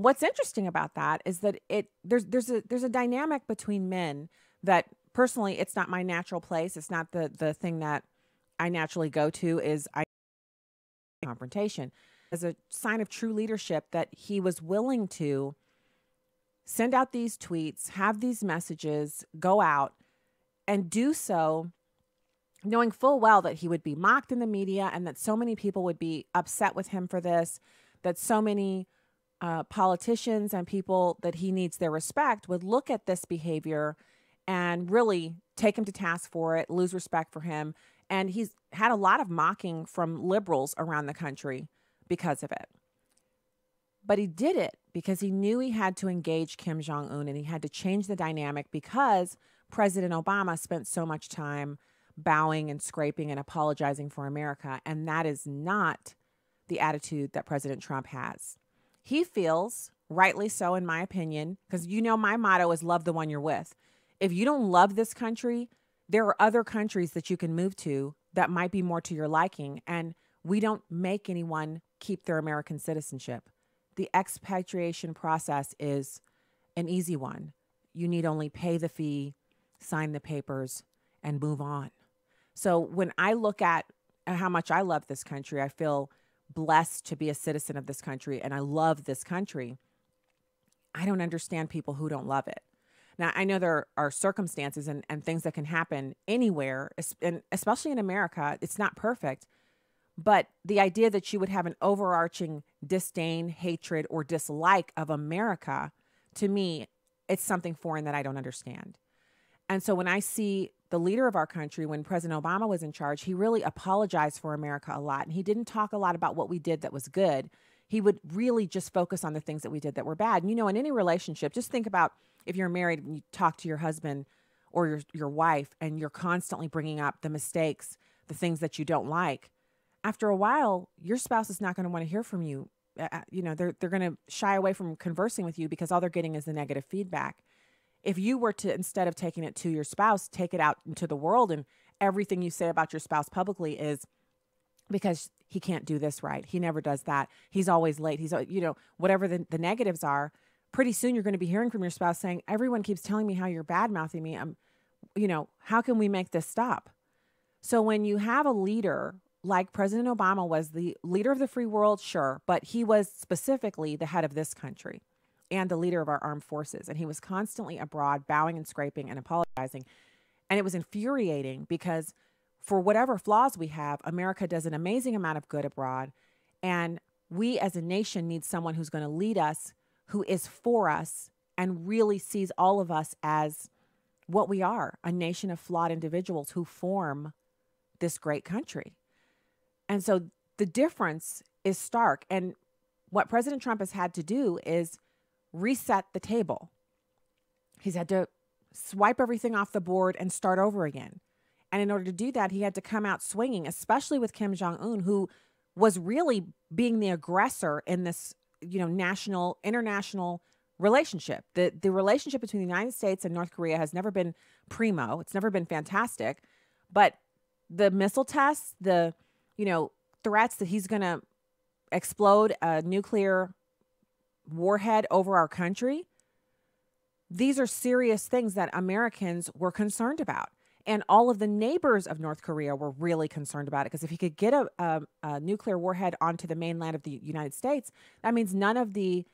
what's interesting about that is that there's a dynamic between men that personally it's not my natural place. It's not the thing that I naturally go to is I confrontation as a sign of true leadership that he was willing to send out these tweets, have these messages go out and do so knowing full well that he would be mocked in the media and that so many people would be upset with him for this, that so many politicians and people that he needs their respect would look at this behavior and really take him to task for it, lose respect for him. And he's had a lot of mocking from liberals around the country because of it. But he did it because he knew he had to engage Kim Jong-un and he had to change the dynamic because President Obama spent so much time bowing and scraping and apologizing for America. And that is not the attitude that President Trump has. He feels, rightly so in my opinion, because you know my motto is love the one you're with. If you don't love this country, there are other countries that you can move to that might be more to your liking. And we don't make anyone keep their American citizenship. The expatriation process is an easy one. You need only pay the fee, sign the papers, and move on. So when I look at how much I love this country, I feel blessed to be a citizen of this country, and I love this country. I don't understand people who don't love it. Now, I know there are circumstances and things that can happen anywhere, and especially in America. It's not perfect. But the idea that you would have an overarching disdain, hatred, or dislike of America, to me, it's something foreign that I don't understand. And so when I see the leader of our country, when President Obama was in charge, he really apologized for America a lot. And he didn't talk a lot about what we did that was good. He would really just focus on the things that we did that were bad. And, you know, in any relationship, just think about if you're married and you talk to your husband or your wife and you're constantly bringing up the mistakes, the things that you don't like. After a while, your spouse is not going to want to hear from you. They're going to shy away from conversing with you because all they're getting is the negative feedback. If you were to, instead of taking it to your spouse, take it out into the world and everything you say about your spouse publicly is because he can't do this right. He never does that. He's always late. He's, whatever the negatives are, pretty soon you're going to be hearing from your spouse saying, everyone keeps telling me how you're bad-mouthing me. How can we make this stop? So when you have a leader like President Obama was the leader of the free world, sure, but he was specifically the head of this country and the leader of our armed forces. And he was constantly abroad, bowing and scraping and apologizing. And it was infuriating because for whatever flaws we have, America does an amazing amount of good abroad. And we as a nation need someone who's going to lead us, who is for us, and really sees all of us as what we are, a nation of flawed individuals who form this great country. And so the difference is stark. And what President Trump has had to do is reset the table. He's had to swipe everything off the board and start over again. And in order to do that, he had to come out swinging, especially with Kim Jong-un, who was really being the aggressor in this, international relationship. The relationship between the United States and North Korea has never been primo. It's never been fantastic. But the missile tests, the threats that he's going to explode a nuclear warhead over our country, these are serious things that Americans were concerned about. And all of the neighbors of North Korea were really concerned about it because if he could get a nuclear warhead onto the mainland of the United States, that means none of the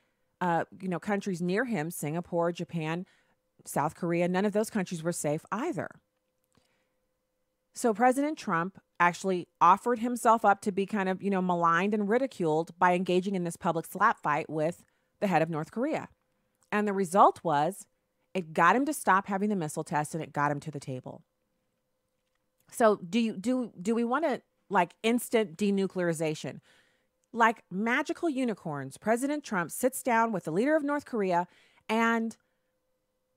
countries near him, Singapore, Japan, South Korea, none of those countries were safe either. So President Trump actually offered himself up to be kind of, maligned and ridiculed by engaging in this public slap fight with the head of North Korea. And the result was it got him to stop having the missile test and it got him to the table. So do we want to instant denuclearization? Like magical unicorns, President Trump sits down with the leader of North Korea, and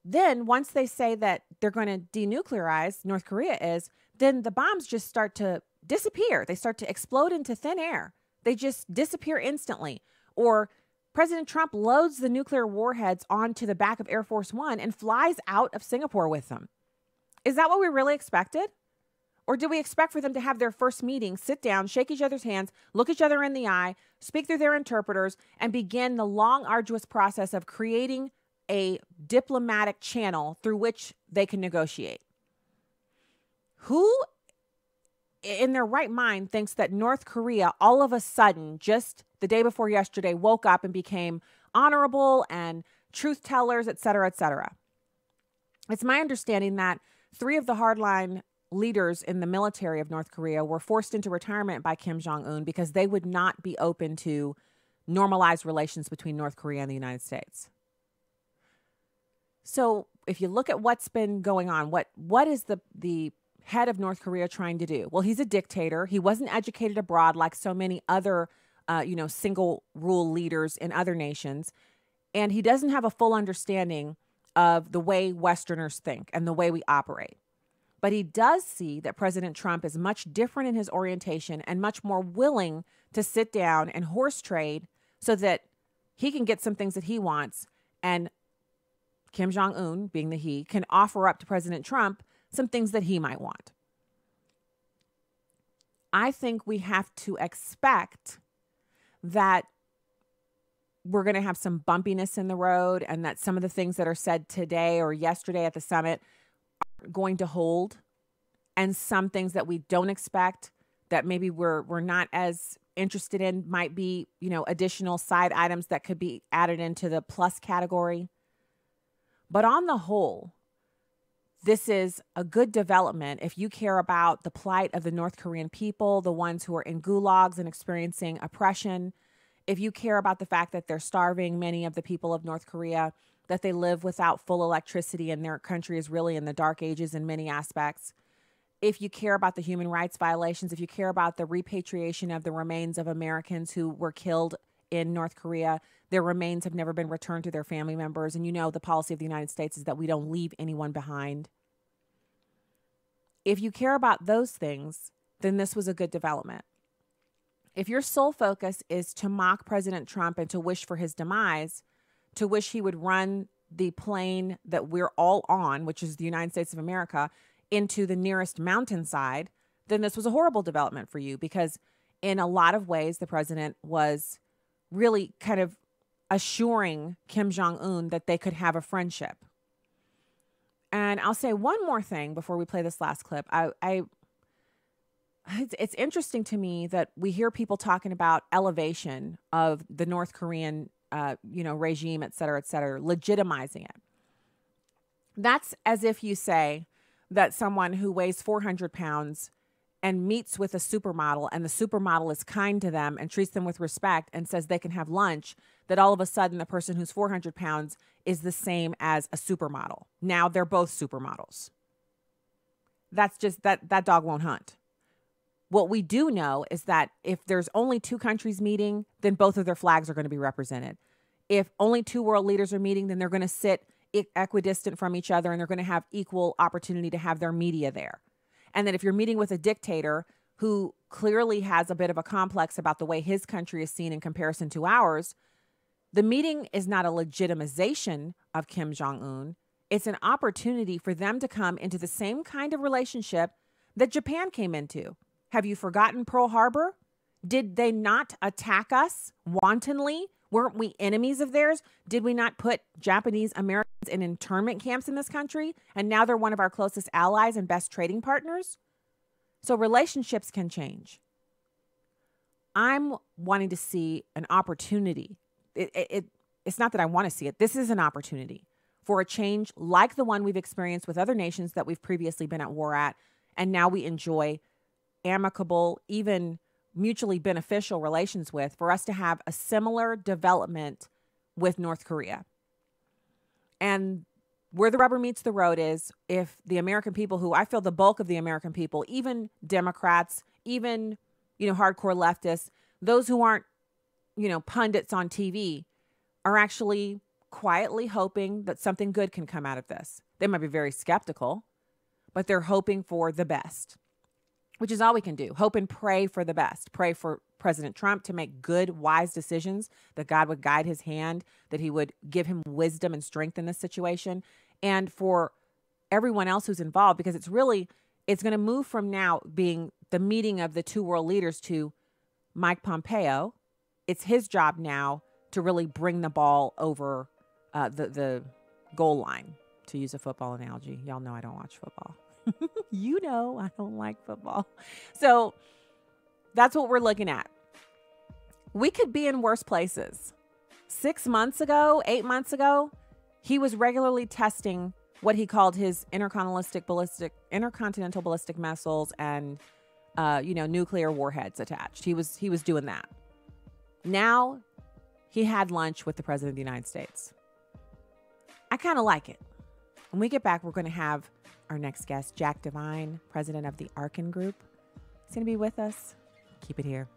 then once they say that they're going to denuclearize North Korea then the bombs just start to disappear. They start to explode into thin air. They just disappear instantly. Or President Trump loads the nuclear warheads onto the back of Air Force One and flies out of Singapore with them. Is that what we really expected? Or do we expect for them to have their first meeting, sit down, shake each other's hands, look each other in the eye, speak through their interpreters, and begin the long, arduous process of creating a diplomatic channel through which they can negotiate? Who in their right mind thinks that North Korea all of a sudden, just the day before yesterday, woke up and became honorable and truth tellers, et cetera, et cetera? It's my understanding that 3 of the hardline leaders in the military of North Korea were forced into retirement by Kim Jong-un because they would not be open to normalized relations between North Korea and the United States. So if you look at what's been going on, what is the head of North Korea trying to do? Well, he's a dictator. He wasn't educated abroad like so many other, single rule leaders in other nations. And he doesn't have a full understanding of the way Westerners think and the way we operate. But he does see that President Trump is much different in his orientation and much more willing to sit down and horse trade so that he can get some things that he wants. And Kim Jong-un, being the he, can offer up to President Trump some things that he might want. I think we have to expect that we're going to have some bumpiness in the road and that some of the things that are said today or yesterday at the summit going to hold, and some things that we don't expect that maybe we're not as interested in might be, additional side items that could be added into the plus category. But on the whole, this is a good development if you care about the plight of the North Korean people, the ones who are in gulags and experiencing oppression. If you care about the fact that they're starving many of the people of North Korea, that they live without full electricity and their country is really in the dark ages in many aspects. If you care about the human rights violations, if you care about the repatriation of the remains of Americans who were killed in North Korea, their remains have never been returned to their family members. And the policy of the United States is that we don't leave anyone behind. If you care about those things, then this was a good development. If your sole focus is to mock President Trump and to wish for his demise, to wish he would run the plane that we're all on, which is the United States of America, into the nearest mountainside, then this was a horrible development for you, because in a lot of ways, the president was really kind of assuring Kim Jong-un that they could have a friendship. And I'll say one more thing before we play this last clip. It's interesting to me that we hear people talking about elevation of the North Korean regime, et cetera, legitimizing it. That's as if you say that someone who weighs 400 pounds and meets with a supermodel, and the supermodel is kind to them and treats them with respect and says they can have lunch, that all of a sudden the person who's 400 pounds is the same as a supermodel. Now they're both supermodels. That's just, that dog won't hunt. What we do know is that if there's only 2 countries meeting, then both of their flags are going to be represented. If only 2 world leaders are meeting, then they're going to sit equidistant from each other and they're going to have equal opportunity to have their media there. And then if you're meeting with a dictator who clearly has a bit of a complex about the way his country is seen in comparison to ours, the meeting is not a legitimization of Kim Jong-un. It's an opportunity for them to come into the same kind of relationship that Japan came into. Have you forgotten Pearl Harbor? Did they not attack us wantonly? Weren't we enemies of theirs? Did we not put Japanese Americans in internment camps in this country? And now they're one of our closest allies and best trading partners? So relationships can change. I'm wanting to see an opportunity. It's not that I want to see it. This is an opportunity for a change like the one we've experienced with other nations that we've previously been at war at. And now we enjoy amicable, even mutually beneficial relations with, for us to have a similar development with North Korea. And where the rubber meets the road is if the American people, who I feel the bulk of the American people, even Democrats, even, hardcore leftists, those who aren't, pundits on TV, are actually quietly hoping that something good can come out of this. They might be very skeptical, but they're hoping for the best, which is all we can do. Hope and pray for the best. Pray for President Trump to make good, wise decisions, that God would guide his hand, that he would give him wisdom and strength in this situation, and for everyone else who's involved, because it's going to move from now being the meeting of the two world leaders to Mike Pompeo. It's his job now to really bring the ball over the goal line, to use a football analogy. Y'all know I don't watch football. You know I don't like football. So that's what we're looking at. We could be in worse places. 6 months ago, 8 months ago, he was regularly testing what he called his intercontinental ballistic missiles and nuclear warheads attached. He was doing that. Now he had lunch with the president of the United States. I kind of like it. When we get back, we're going to have our next guest, Jack Devine, president of the Arkin Group. He's going to be with us. Keep it here.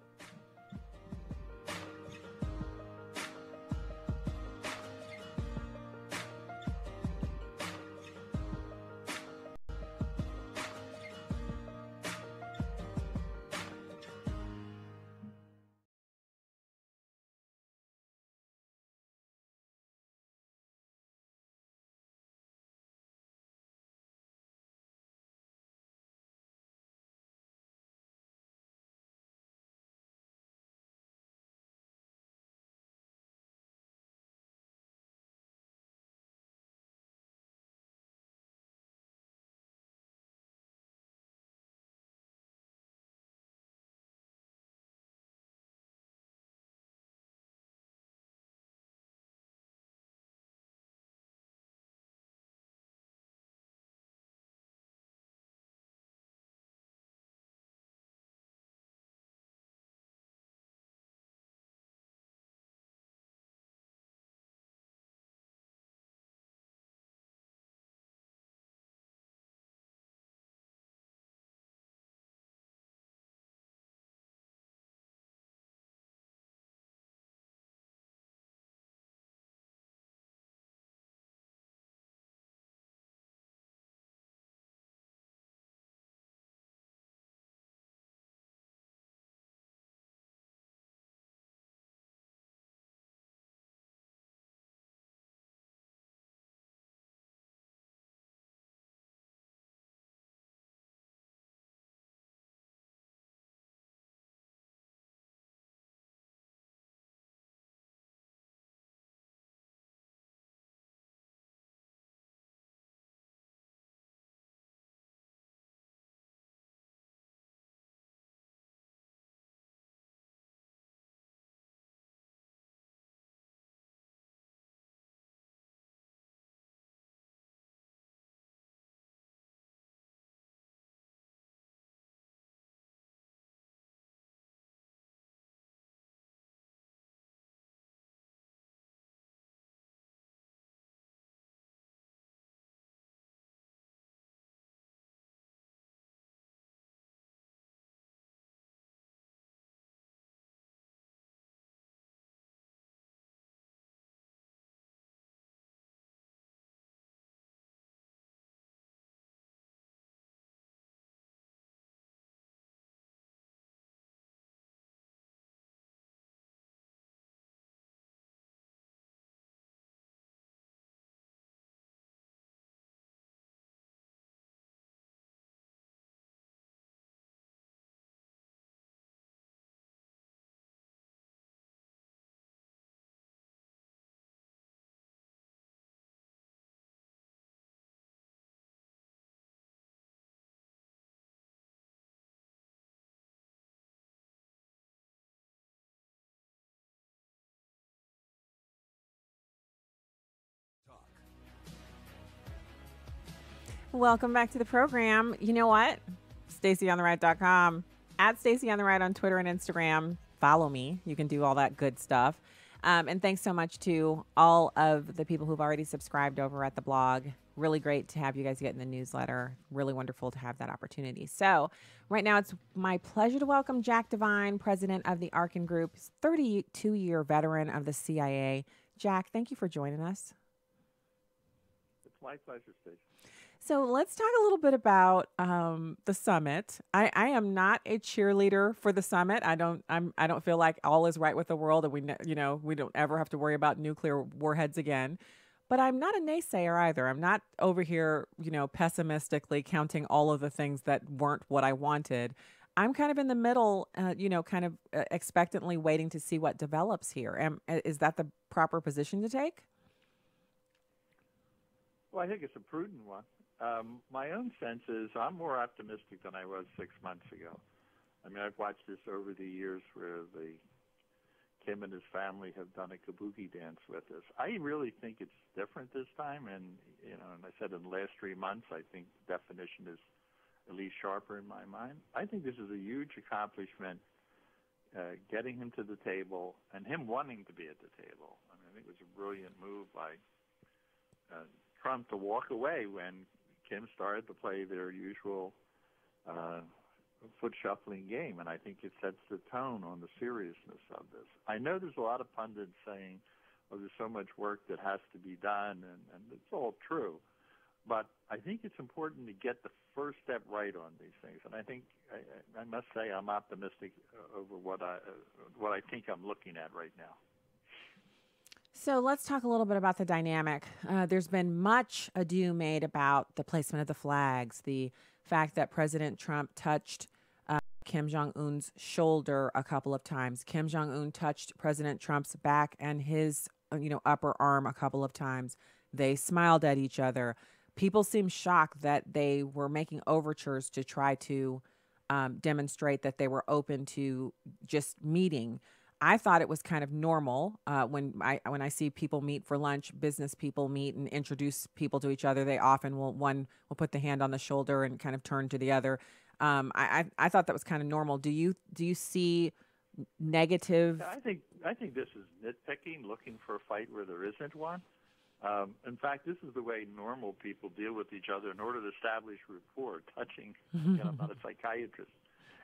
Welcome back to the program. You know what? StaceyOnTheRight.com. At Stacey on the Right on Twitter and Instagram. Follow me. You can do all that good stuff. And thanks so much to all of the people who've already subscribed over at the blog. Really great to have you guys get in the newsletter. Really wonderful to have that opportunity. So right now it's my pleasure to welcome Jack Devine, president of the Arkin Group, 32-year veteran of the CIA. Jack, thank you for joining us. It's my pleasure, Stacey. So let's talk a little bit about the summit. I am not a cheerleader for the summit. I don't feel like all is right with the world and we don't ever have to worry about nuclear warheads again. but I'm not a naysayer either. I'm not over here, pessimistically counting all of the things that weren't what I wanted. I'm kind of in the middle, kind of expectantly waiting to see what develops here. Is that the proper position to take? Well, I think it's a prudent one. My own sense is I'm more optimistic than I was 6 months ago. I mean, I've watched this over the years where Kim and his family have done a kabuki dance with us. I really think it's different this time, and and I said in the last 3 months, I think the definition is at least sharper in my mind. I think this is a huge accomplishment, getting him to the table and him wanting to be at the table. I mean, I think it was a brilliant move by Trump to walk away when Kim started to play their usual foot shuffling game, and I think it sets the tone on the seriousness of this. I know there's a lot of pundits saying, "Oh, there's so much work that has to be done," and it's all true. But I think it's important to get the first step right on these things, and I think I must say I'm optimistic over what I think I'm looking at right now. So let's talk a little bit about the dynamic. There's been much ado made about the placement of the flags, the fact that President Trump touched Kim Jong-un's shoulder a couple of times. Kim Jong-un touched President Trump's back and his, upper arm a couple of times. They smiled at each other. People seem shocked that they were making overtures to try to demonstrate that they were open to just meeting. I thought it was kind of normal when I see people meet for lunch, business people meet and introduce people to each other. They often one will put the hand on the shoulder and kind of turn to the other. I thought that was kind of normal. Do you see negative? Yeah, I think this is nitpicking, looking for a fight where there isn't one. In fact, this is the way normal people deal with each other in order to establish rapport. Touching, I'm not a psychiatrist,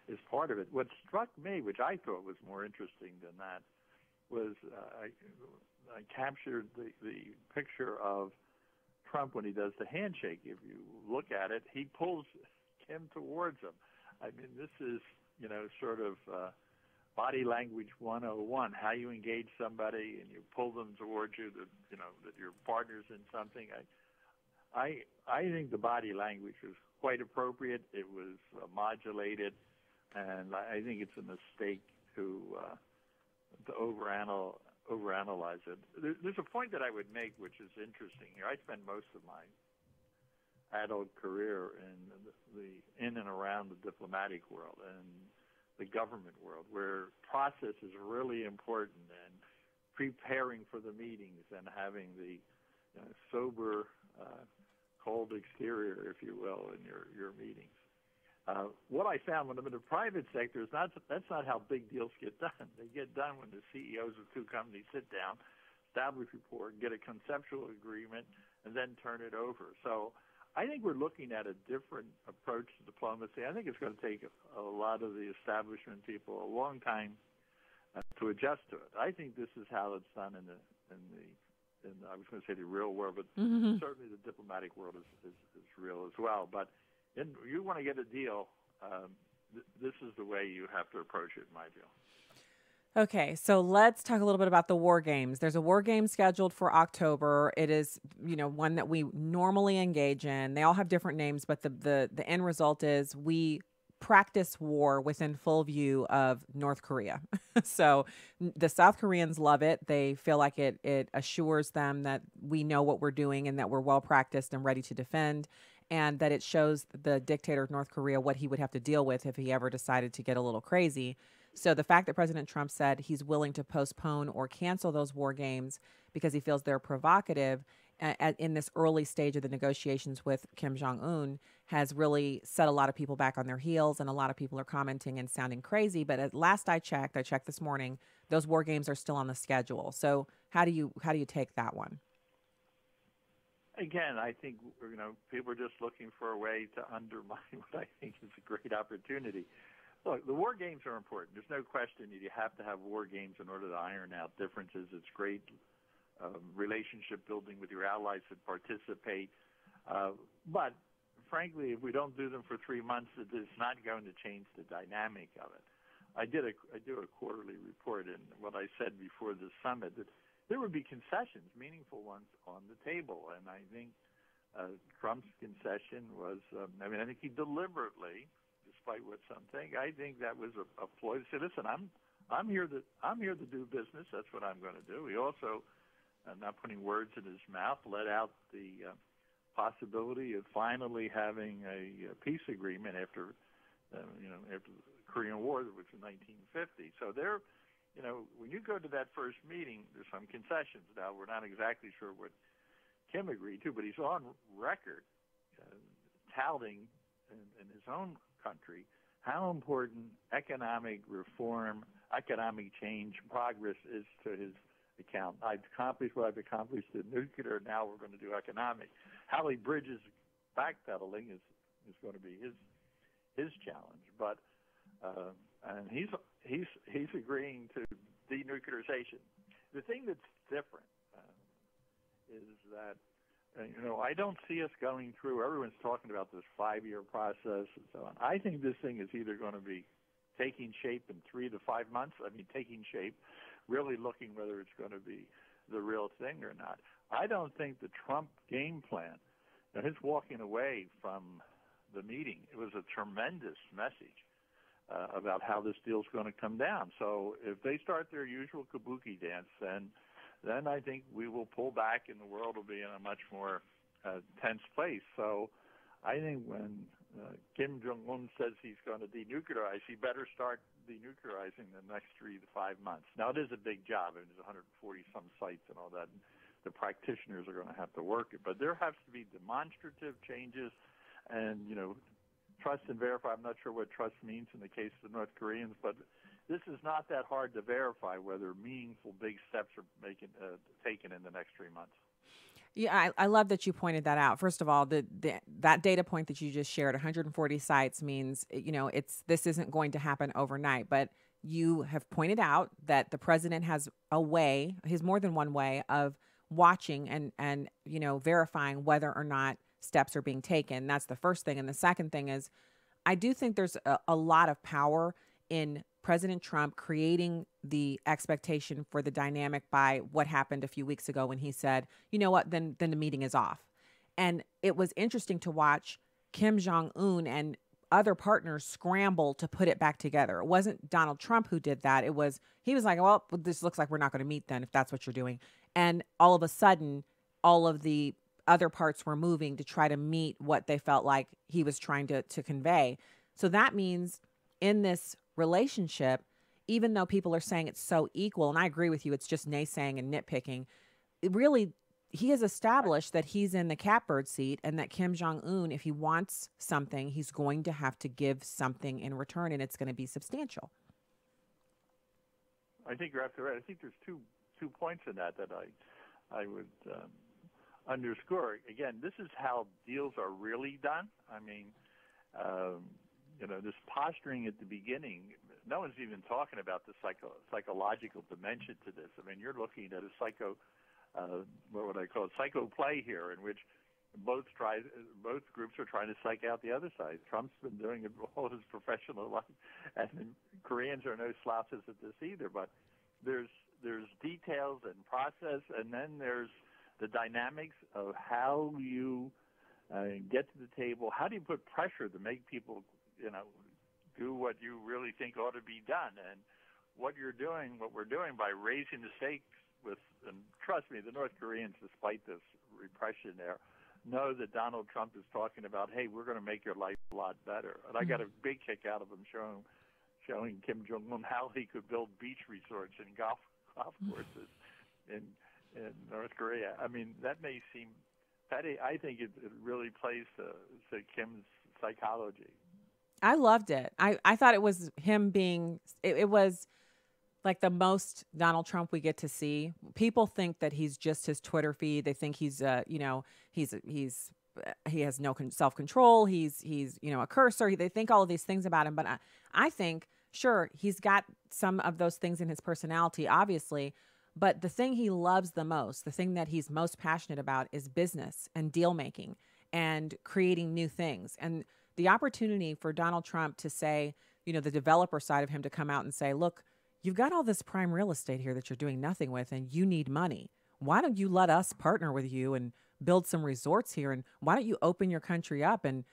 is part of it. What struck me, which I thought was more interesting than that, was I captured the picture of Trump when he does the handshake. If you look at it, he pulls Kim towards him. I mean, this is, sort of body language 101, how you engage somebody and you pull them towards you, that your partner's in something. I think the body language was quite appropriate. It was modulated, and I think it's a mistake to overanalyze it. There's a point that I would make which is interesting here. I spent most of my adult career in and around the diplomatic world and the government world, where process is really important, and preparing for the meetings and having the sober, cold exterior, if you will, in your meetings. What I found when I'm in the private sector is that's not how big deals get done. They get done when the CEOs of two companies sit down, establish rapport, get a conceptual agreement, and then turn it over. So I think we're looking at a different approach to diplomacy. I think it's going to take a lot of the establishment people a long time to adjust to it. I think this is how it's done in I was going to say the real world, but certainly the diplomatic world is real as well. But you want to get a deal, this is the way you have to approach it, in my view. Okay, so let's talk a little bit about the war games. There's a war game scheduled for October. It is, one that we normally engage in. They all have different names, but the end result is we practice war within full view of North Korea. So the South Koreans love it. They feel like it assures them that we know what we're doing and that we're well practiced and ready to defend, and that it shows the dictator of North Korea what he would have to deal with if he ever decided to get a little crazy. So the fact that President Trump said he's willing to postpone or cancel those war games because he feels they're provocative in this early stage of the negotiations with Kim Jong-un has really set a lot of people back on their heels, and a lot of people are commenting and sounding crazy. But at last I checked this morning, those war games are still on the schedule. So how do you take that one? Again, I think people are just looking for a way to undermine what I think is a great opportunity. Look, the war games are important. There's no question that you have to have war games in order to iron out differences. It's great relationship building with your allies that participate. But frankly, if we don't do them for 3 months, it's not going to change the dynamic of it. I do a quarterly report, and what I said before the summit, that there would be concessions, meaningful ones, on the table. And I think Trump's concession was, I mean, I think he deliberately, despite what some think, I think that was a ploy to say, listen, I'm here to do business. That's what I'm going to do. He also, not putting words in his mouth, let out the possibility of finally having a peace agreement after, after the Korean War, which was in 1950. So there, when you go to that first meeting, there's some concessions. Now, we're not exactly sure what Kim agreed to, but he's on record touting in his own country how important economic reform, economic change, progress is to his account. I've accomplished what I've accomplished in nuclear. Now we're going to do economic. How he bridges backpedaling is going to be his challenge. But and he's agreeing to denuclearization. The thing that's different is that I don't see us going through. Everyone's talking about this 5-year process and so on. I think this thing is either going to be taking shape in 3 to 5 months. I mean, taking shape, really looking whether it's going to be the real thing or not. I don't think the Trump game plan, his walking away from the meeting, it was a tremendous message about how this deal's going to come down. So if they start their usual kabuki dance, then I think we will pull back and the world will be in a much more tense place. So I think when Kim Jong-un says he's going to denuclearize, he better start denuclearizing the next 3 to 5 months. Now, it is a big job. I mean, there's 140-some sites and all that. And the practitioners are going to have to work it. But there has to be demonstrative changes and, trust and verify. I'm not sure what trust means in the case of the North Koreans, but this is not that hard to verify whether meaningful big steps are taken in the next 3 months. Yeah, I love that you pointed that out. First of all, that data point that you just shared, 140 sites, means this isn't going to happen overnight. But you have pointed out that the president has a way, his more than one way of watching and verifying whether or not steps are being taken. That's the first thing. And the second thing is, I do think there's a lot of power in President Trump creating the expectation for the dynamic by what happened a few weeks ago when he said, you know what, then the meeting is off. And it was interesting to watch Kim Jong-un and other partners scramble to put it back together. It wasn't Donald Trump who did that. He was like, well, this looks like we're not going to meet then if that's what you're doing. And all of a sudden, all of the other parts were moving to try to meet what they felt like he was trying to convey. So that means in this relationship, even though people are saying it's so equal, and I agree with you, it's just naysaying and nitpicking, he has established that he's in the catbird seat and that Kim Jong-un, if he wants something, he's going to have to give something in return, and it's going to be substantial. I think you're absolutely right. I think there's two points in that I would underscore. Again, this is how deals are really done. I mean, this posturing at the beginning, no one's even talking about the psychological dimension to this. I mean, you're looking at a what would I call it, psycho play here, in which both groups are trying to psych out the other side. Trump's been doing it all his professional life, and the Koreans are no slouches at this either. But there's details and process, and then there's the dynamics of how you get to the table. How do you put pressure to make people, do what you really think ought to be done? And what we're doing by raising the stakes and trust me, the North Koreans, despite this repression there, know that Donald Trump is talking about, hey, we're going to make your life a lot better. And I got a big kick out of him showing Kim Jong-un how he could build beach resorts and golf courses in North Korea. I mean, that may seem petty. I think it really plays to Kim's psychology. I loved it. I thought it was him being, it was like the most Donald Trump we get to see. People think that he's just his Twitter feed. They think he's, he has no self-control. He's a cursor. They think all of these things about him. But I think, sure, he's got some of those things in his personality, obviously. But the thing he loves the most, the thing that he's most passionate about, is business and deal making and creating new things. And the opportunity for Donald Trump to say, the developer side of him to come out and say, look, you've got all this prime real estate here that you're doing nothing with, and you need money. Why don't you let us partner with you and build some resorts here? And why don't you open your country up and,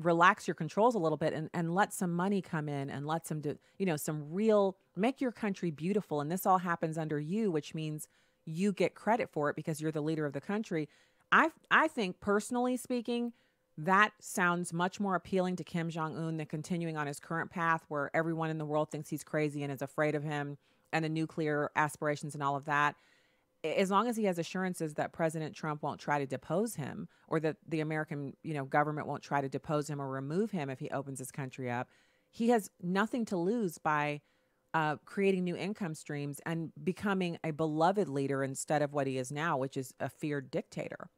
relax your controls a little bit and let some money come in and let some, do, some real, make your country beautiful. And this all happens under you, which means you get credit for it because you're the leader of the country. I think, personally speaking, that sounds much more appealing to Kim Jong-un than continuing on his current path where everyone in the world thinks he's crazy and is afraid of him and the nuclear aspirations and all of that. As long as he has assurances that President Trump won't try to depose him, or that the American, government won't try to depose him or remove him if he opens his country up, he has nothing to lose by creating new income streams and becoming a beloved leader instead of what he is now, which is a feared dictator.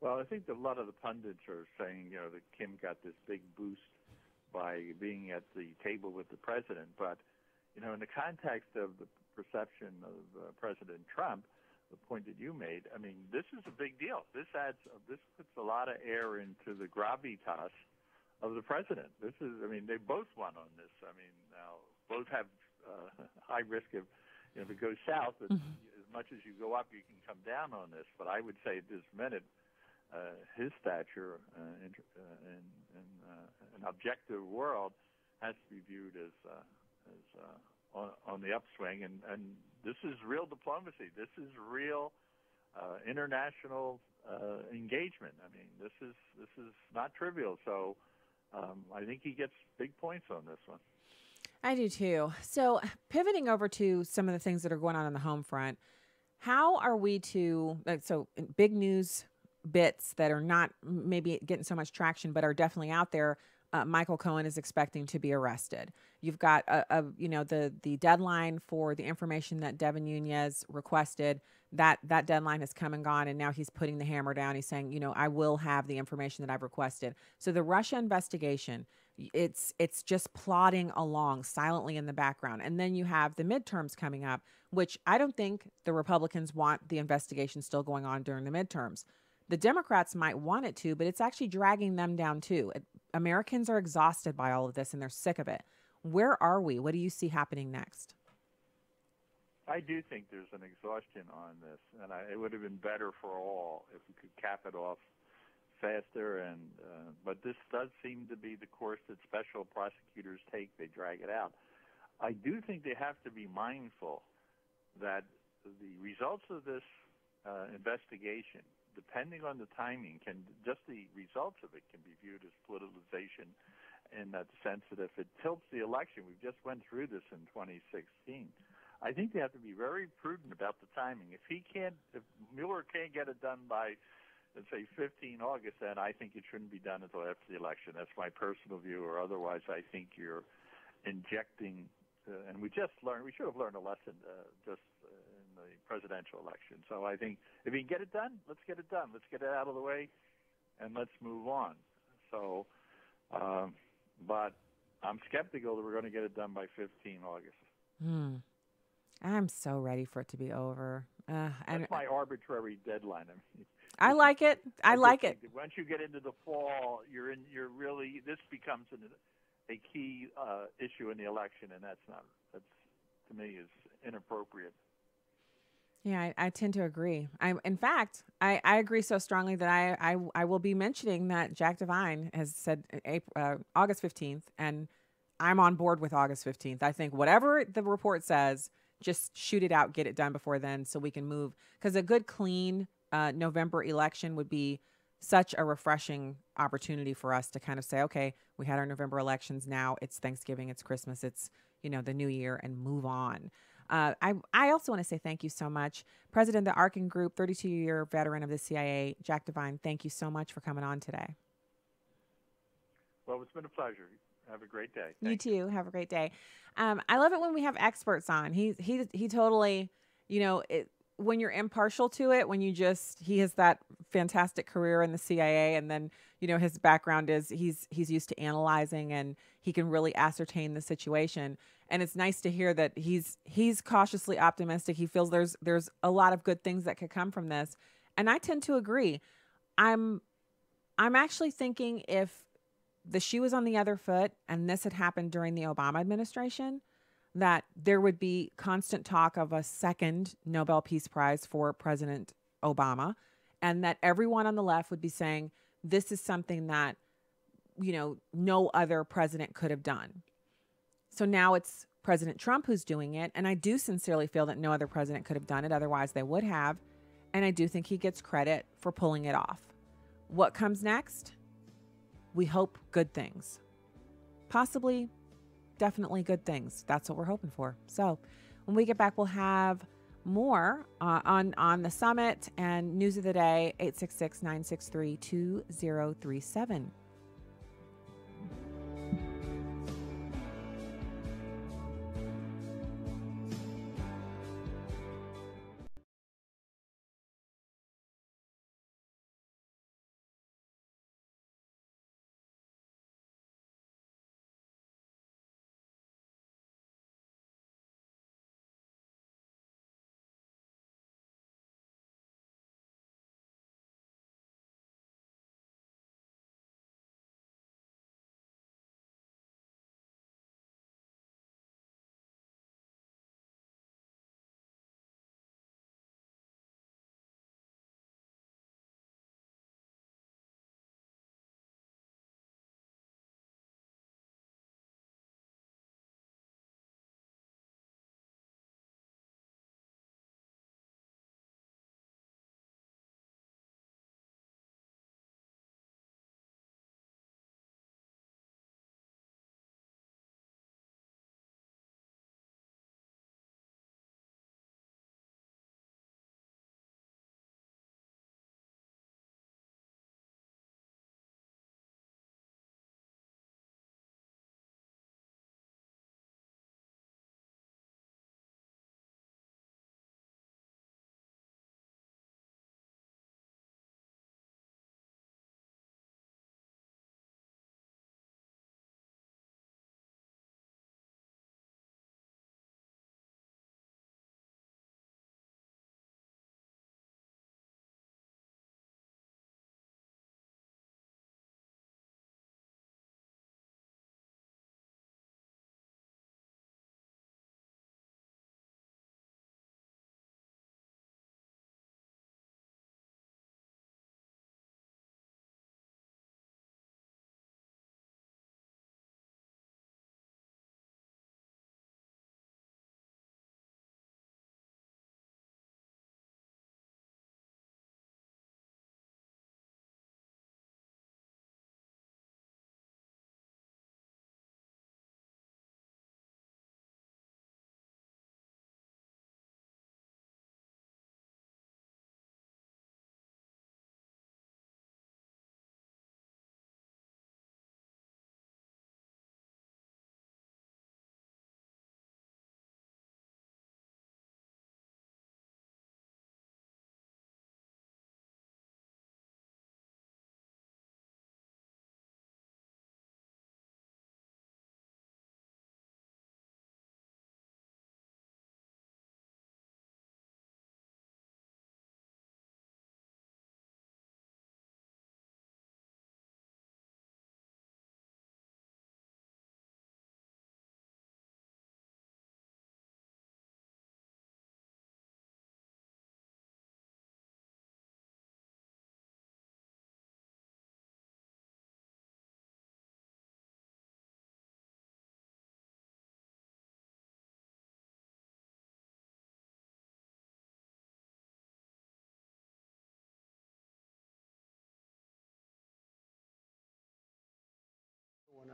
Well, I think that a lot of the pundits are saying, that Kim got this big boost by being at the table with the president. But, in the context of the perception of President Trump, the point that you made, I mean, this is a big deal. This puts a lot of air into the gravitas of the president. They both won on this. I mean, now both have high risk of, if it goes south, as much as you go up, you can come down on this. But I would say at this minute, his stature in an objective world has to be viewed as on the upswing, and this is real diplomacy. This is real international engagement. I mean, this is not trivial. So I think he gets big points on this one. I do too. So pivoting over to some of the things that are going on the home front, how are we to big news bits that are not maybe getting so much traction, but are definitely out there? Michael Cohen is expecting to be arrested. You've got the deadline for the information that Devin Nunes requested. That deadline has come and gone, and now he's putting the hammer down. He's saying, I will have the information that I've requested. So the Russia investigation, it's just plodding along silently in the background. And then you have the midterms coming up, which I don't think the Republicans want the investigation still going on during the midterms. The Democrats might want it to, but it's actually dragging them down too. Americans are exhausted by all of this and they're sick of it. Where are we? What do you see happening next? I do think there's an exhaustion on this, and it would have been better for all if we could cap it off faster. But this does seem to be the course that special prosecutors take. They drag it out. I do think they have to be mindful that the results of this investigation, depending on the timing, just the results of it can be viewed as politicization, in that sense that if it tilts the election, we just went through this in 2016. I think they have to be very prudent about the timing. If Mueller can't get it done by, let's say, 15 August, then I think it shouldn't be done until after the election. That's my personal view. Or otherwise, I think you're injecting. And we should have learned a lesson just in the presidential election. So I think if you can get it done, let's get it done. Let's get it out of the way, and let's move on. So, but I'm skeptical that we're going to get it done by 15 August. I'm so ready for it to be over. That's my arbitrary deadline. I like it. I like it. Once you get into the fall, this becomes a key issue in the election, and that's to me is inappropriate. Yeah, I tend to agree. In fact, I agree so strongly that I will be mentioning that Jack Devine has said August 15th, and I'm on board with August 15th. I think whatever the report says, just shoot it out, get it done before then so we can move. Because a good, clean November election would be such a refreshing opportunity for us to kind of say, okay, we had our November elections. Now it's Thanksgiving, it's Christmas, it's, the new year, and move on. I also want to say thank you so much. President of the Arkin Group, 32-year veteran of the CIA, Jack Devine, thank you so much for coming on today. Well, it's been a pleasure. Have a great day. You too. Have a great day. I love it when we have experts on. He totally, when you're impartial to it, when he has that fantastic career in the CIA, and then, his background is he's used to analyzing, and he can really ascertain the situation. And it's nice to hear that he's cautiously optimistic. He feels there's a lot of good things that could come from this. And I tend to agree. I'm actually thinking if the shoe was on the other foot and this had happened during the Obama administration, that there would be constant talk of a second Nobel Peace Prize for President Obama, and that everyone on the left would be saying, this is something that, you know, no other president could have done. So now it's President Trump who's doing it. And I do sincerely feel that no other president could have done it. Otherwise they would have. And I do think he gets credit for pulling it off. What comes next? We hope good things. Possibly, definitely good things. That's what we're hoping for. So when we get back, we'll have more on the summit and news of the day, 866-963-2037.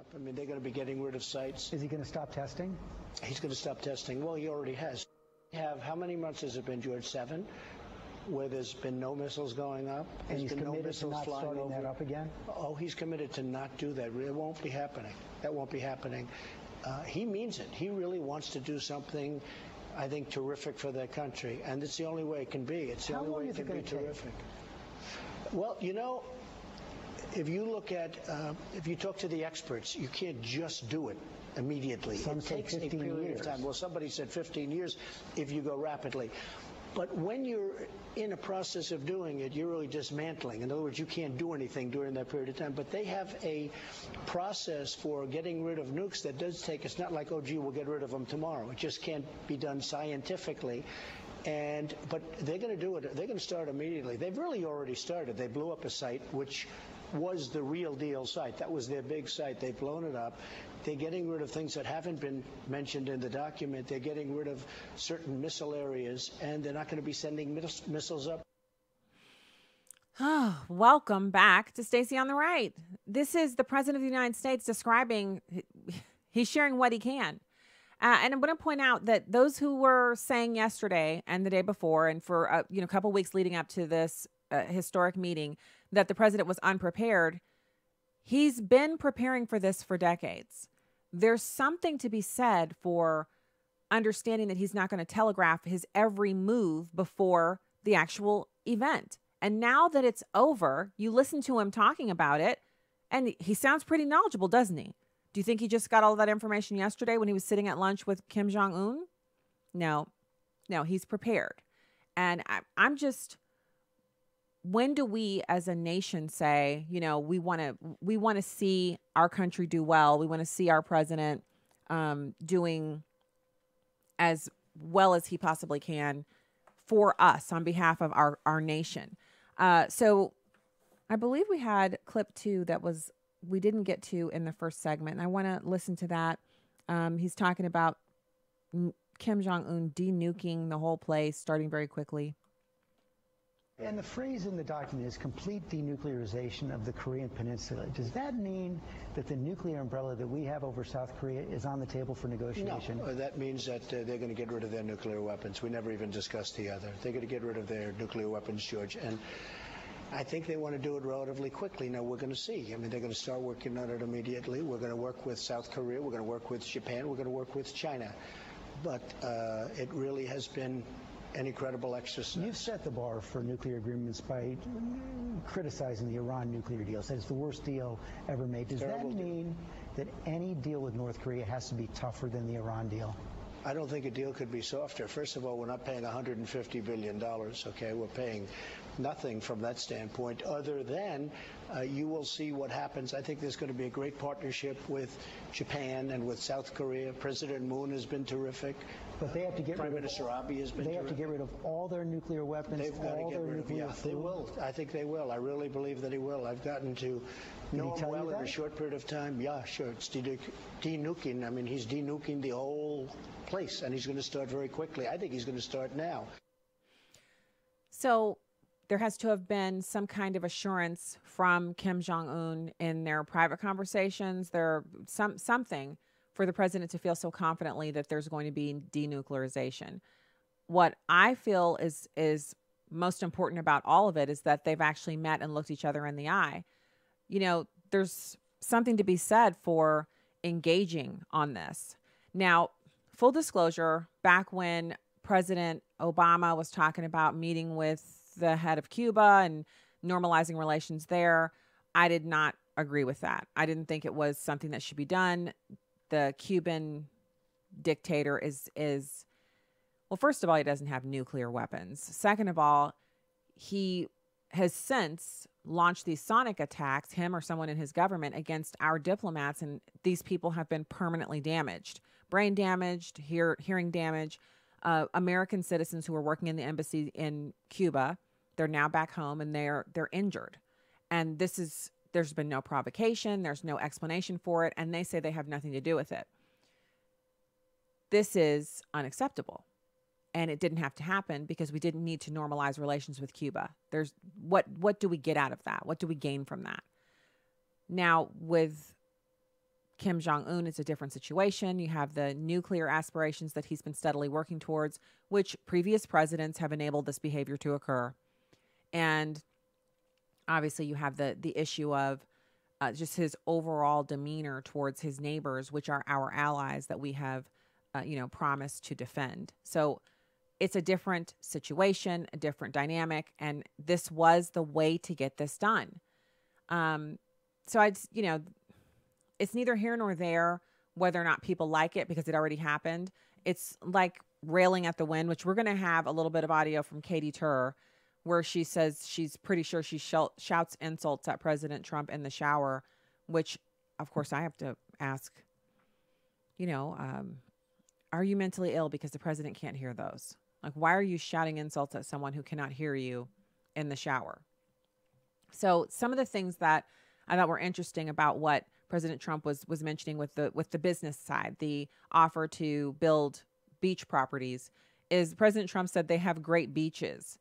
Up. I mean, they're going to be getting rid of sites. Is he going to stop testing? He's going to stop testing. Well, he already has. How many months has it been, George? 7, where there's been no missiles going up. And he's been committed no missiles to not flying starting over. that up again? Oh, he's committed to not do that. It won't be happening. That won't be happening. He means it. He really wants to do something, I think, terrific for their country. And it's the only way it can be. It's the only way it can be terrific. Well, you know, if you look at, if you talk to the experts, you can't just do it immediately. Some it takes a period of time. Well, somebody said 15 years if you go rapidly. But when you're in a process of doing it, you're really dismantling. In other words, you can't do anything during that period of time. But they have a process for getting rid of nukes that does take, it's not like, oh, gee, we'll get rid of them tomorrow. It just can't be done scientifically. But they're going to do it. They're going to start immediately. They've really already started. They blew up a site which was the real deal site. That was their big site. They've blown it up. They're getting rid of things that haven't been mentioned in the document. They're getting rid of certain missile areas, and they're not going to be sending missiles up. Oh, welcome back to Stacey on the Right. This is the President of the United States describing, he's sharing what he can. And I'm going to point out that those who were saying yesterday and the day before and for a couple weeks leading up to this historic meeting that the president was unprepared, he's been preparing for this for decades. There's something to be said for understanding that he's not going to telegraph his every move before the actual event. And now that it's over, you listen to him talking about it, and he sounds pretty knowledgeable, doesn't he? Do you think he just got all that information yesterday when he was sitting at lunch with Kim Jong-un? No, he's prepared. And I'm just, when do we as a nation say, we want to see our country do well. We want to see our president doing as well as he possibly can for us on behalf of our nation. So I believe we had clip 2 that we didn't get to in the first segment. And I want to listen to that. He's talking about Kim Jong-un denuking the whole place, starting very quickly. And the phrase in the document is complete denuclearization of the Korean Peninsula. Does that mean that the nuclear umbrella that we have over South Korea is on the table for negotiation? No, that means that they're going to get rid of their nuclear weapons. We never even discussed the other. They're going to get rid of their nuclear weapons, George. And I think they want to do it relatively quickly. Now, we're going to see. I mean, they're going to start working on it immediately. We're going to work with South Korea. We're going to work with Japan. We're going to work with China. But it really has been an incredible exercise. You've set the bar for nuclear agreements by criticizing the Iran nuclear deal. Said it's the worst deal ever made. Does that mean that any deal with North Korea has to be tougher than the Iran deal? I don't think a deal could be softer. First of all, we're not paying $150 billion, okay? We're paying nothing from that standpoint other than you will see what happens. I think there's going to be a great partnership with Japan and with South Korea. President Moon has been terrific. But they have to get Prime rid of Minister Abe has been They terrific. have to get rid of all their nuclear weapons, They've got to get rid of, yeah, they will. I think they will. I really believe that he will. I've gotten to know him well in a short period of time. Yeah, sure. It's denuking. I mean, he's denuking the whole place, and he's going to start very quickly. I think he's going to start now. So there has to have been some kind of assurance from Kim Jong-un in their private conversations. Something for the president to feel so confidently that there's going to be denuclearization. What I feel is most important about all of it is that they've actually met and looked each other in the eye. There's something to be said for engaging on this. Now, full disclosure, back when President Obama was talking about meeting with the head of Cuba and normalizing relations there, I did not agree with that. I didn't think it was something that should be done. The Cuban dictator is well, first of all, he doesn't have nuclear weapons. Second of all, he has since launched these sonic attacks, him or someone in his government, against our diplomats, and these people have been permanently damaged. Brain damaged, hearing damage. American citizens who were working in the embassy in Cuba, they're now back home and they're injured. And there's been no provocation, there's no explanation for it, and they say they have nothing to do with it. This is unacceptable. And it didn't have to happen because we didn't need to normalize relations with Cuba. There's what do we get out of that? What do we gain from that? Now, with Kim Jong-un, it's a different situation. You have the nuclear aspirations that he's been steadily working towards, which previous presidents have enabled this behavior to occur. And obviously you have the issue of just his overall demeanor towards his neighbors, which are our allies that we have, promised to defend. So it's a different situation, a different dynamic, and this was the way to get this done. So it's neither here nor there whether or not people like it because it already happened. It's like railing at the wind, which we're going to have a little bit of audio from Katie Tur, where she says she's pretty sure she shouts insults at President Trump in the shower, which, of course, I have to ask, are you mentally ill because the president can't hear those? Like, why are you shouting insults at someone who cannot hear you in the shower? So some of the things that I thought were interesting about what President Trump was mentioning with the business side, the offer to build beach properties, is President Trump said they have great beaches.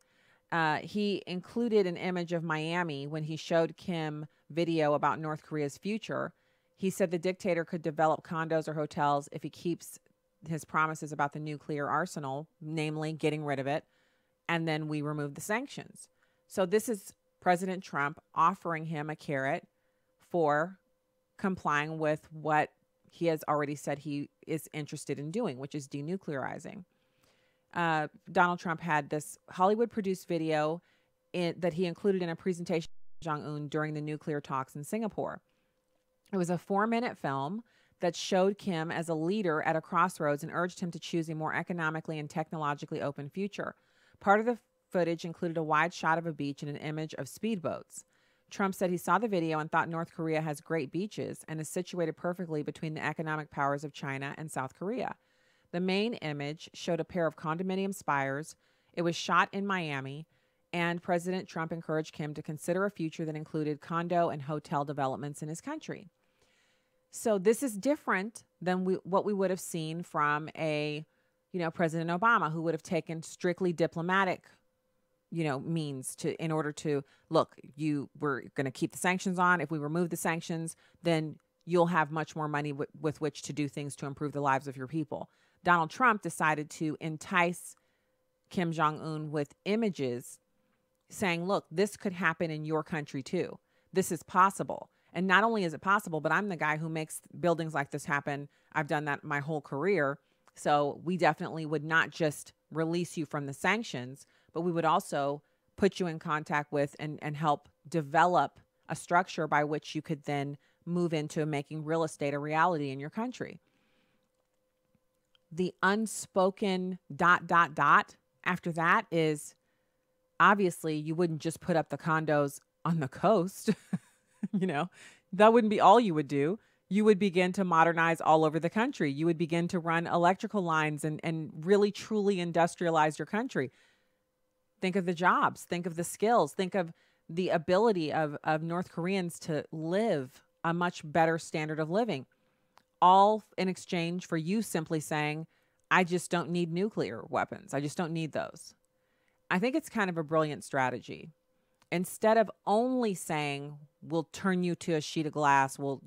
He included an image of Miami when he showed Kim video about North Korea's future. He said the dictator could develop condos or hotels if he keeps his promises about the nuclear arsenal, namely getting rid of it, and then we remove the sanctions. So this is President Trump offering him a carrot for complying with what he has already said he is interested in doing, which is denuclearizing. Donald Trump had this Hollywood-produced video that he included in a presentation to Jong-un during the nuclear talks in Singapore. It was a 4-minute film that showed Kim as a leader at a crossroads and urged him to choose a more economically and technologically open future. Part of the footage included a wide shot of a beach and an image of speedboats. Trump said he saw the video and thought North Korea has great beaches and is situated perfectly between the economic powers of China and South Korea. The main image showed a pair of condominium spires. It was shot in Miami, and President Trump encouraged Kim to consider a future that included condo and hotel developments in his country. So this is different than what we would have seen from President Obama, who would have taken strictly diplomatic means in order to look, we're going to keep the sanctions on. If we remove the sanctions, then you'll have much more money with which to do things to improve the lives of your people. Donald Trump decided to entice Kim Jong-un with images saying, look, this could happen in your country too. This is possible. And not only is it possible, but I'm the guy who makes buildings like this happen. I've done that my whole career. So we definitely would not just release you from the sanctions, but we would also put you in contact with and help develop a structure by which you could then move into making real estate a reality in your country. The unspoken ... after that is, obviously, you wouldn't just put up the condos on the coast. That wouldn't be all you would do. You would begin to modernize all over the country. You would begin to run electrical lines and really truly industrialize your country. Think of the jobs, think of the skills, think of the ability of North Koreans to live a much better standard of living, all in exchange for you simply saying, I just don't need nuclear weapons. I just don't need those. I think it's kind of a brilliant strategy. Instead of only saying, we'll turn you to a sheet of glass, we'll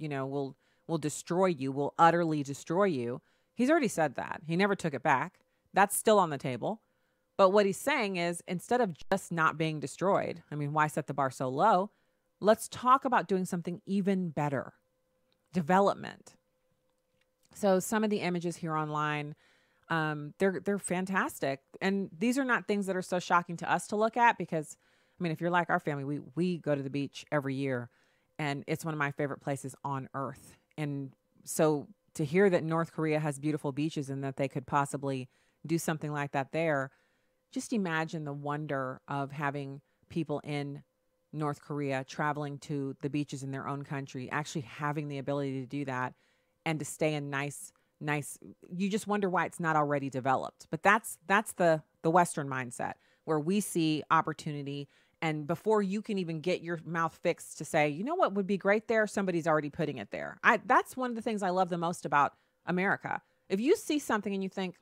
destroy you, we'll utterly destroy you. He's already said that. He never took it back. That's still on the table. But what he's saying is, instead of just not being destroyed, why set the bar so low? Let's talk about doing something even better. Development. So some of the images here online, they're fantastic. And these are not things that are so shocking to us to look at because, if you're like our family, we go to the beach every year and it's one of my favorite places on earth. And so to hear that North Korea has beautiful beaches and that they could possibly do something like that there, just imagine the wonder of having people in North Korea traveling to the beaches in their own country, actually having the ability to do that and to stay in nice, you just wonder why it's not already developed. But that's the Western mindset where we see opportunity. And before you can even get your mouth fixed to say, you know what would be great there, somebody's already putting it there. That's one of the things I love the most about America. If you see something and you think,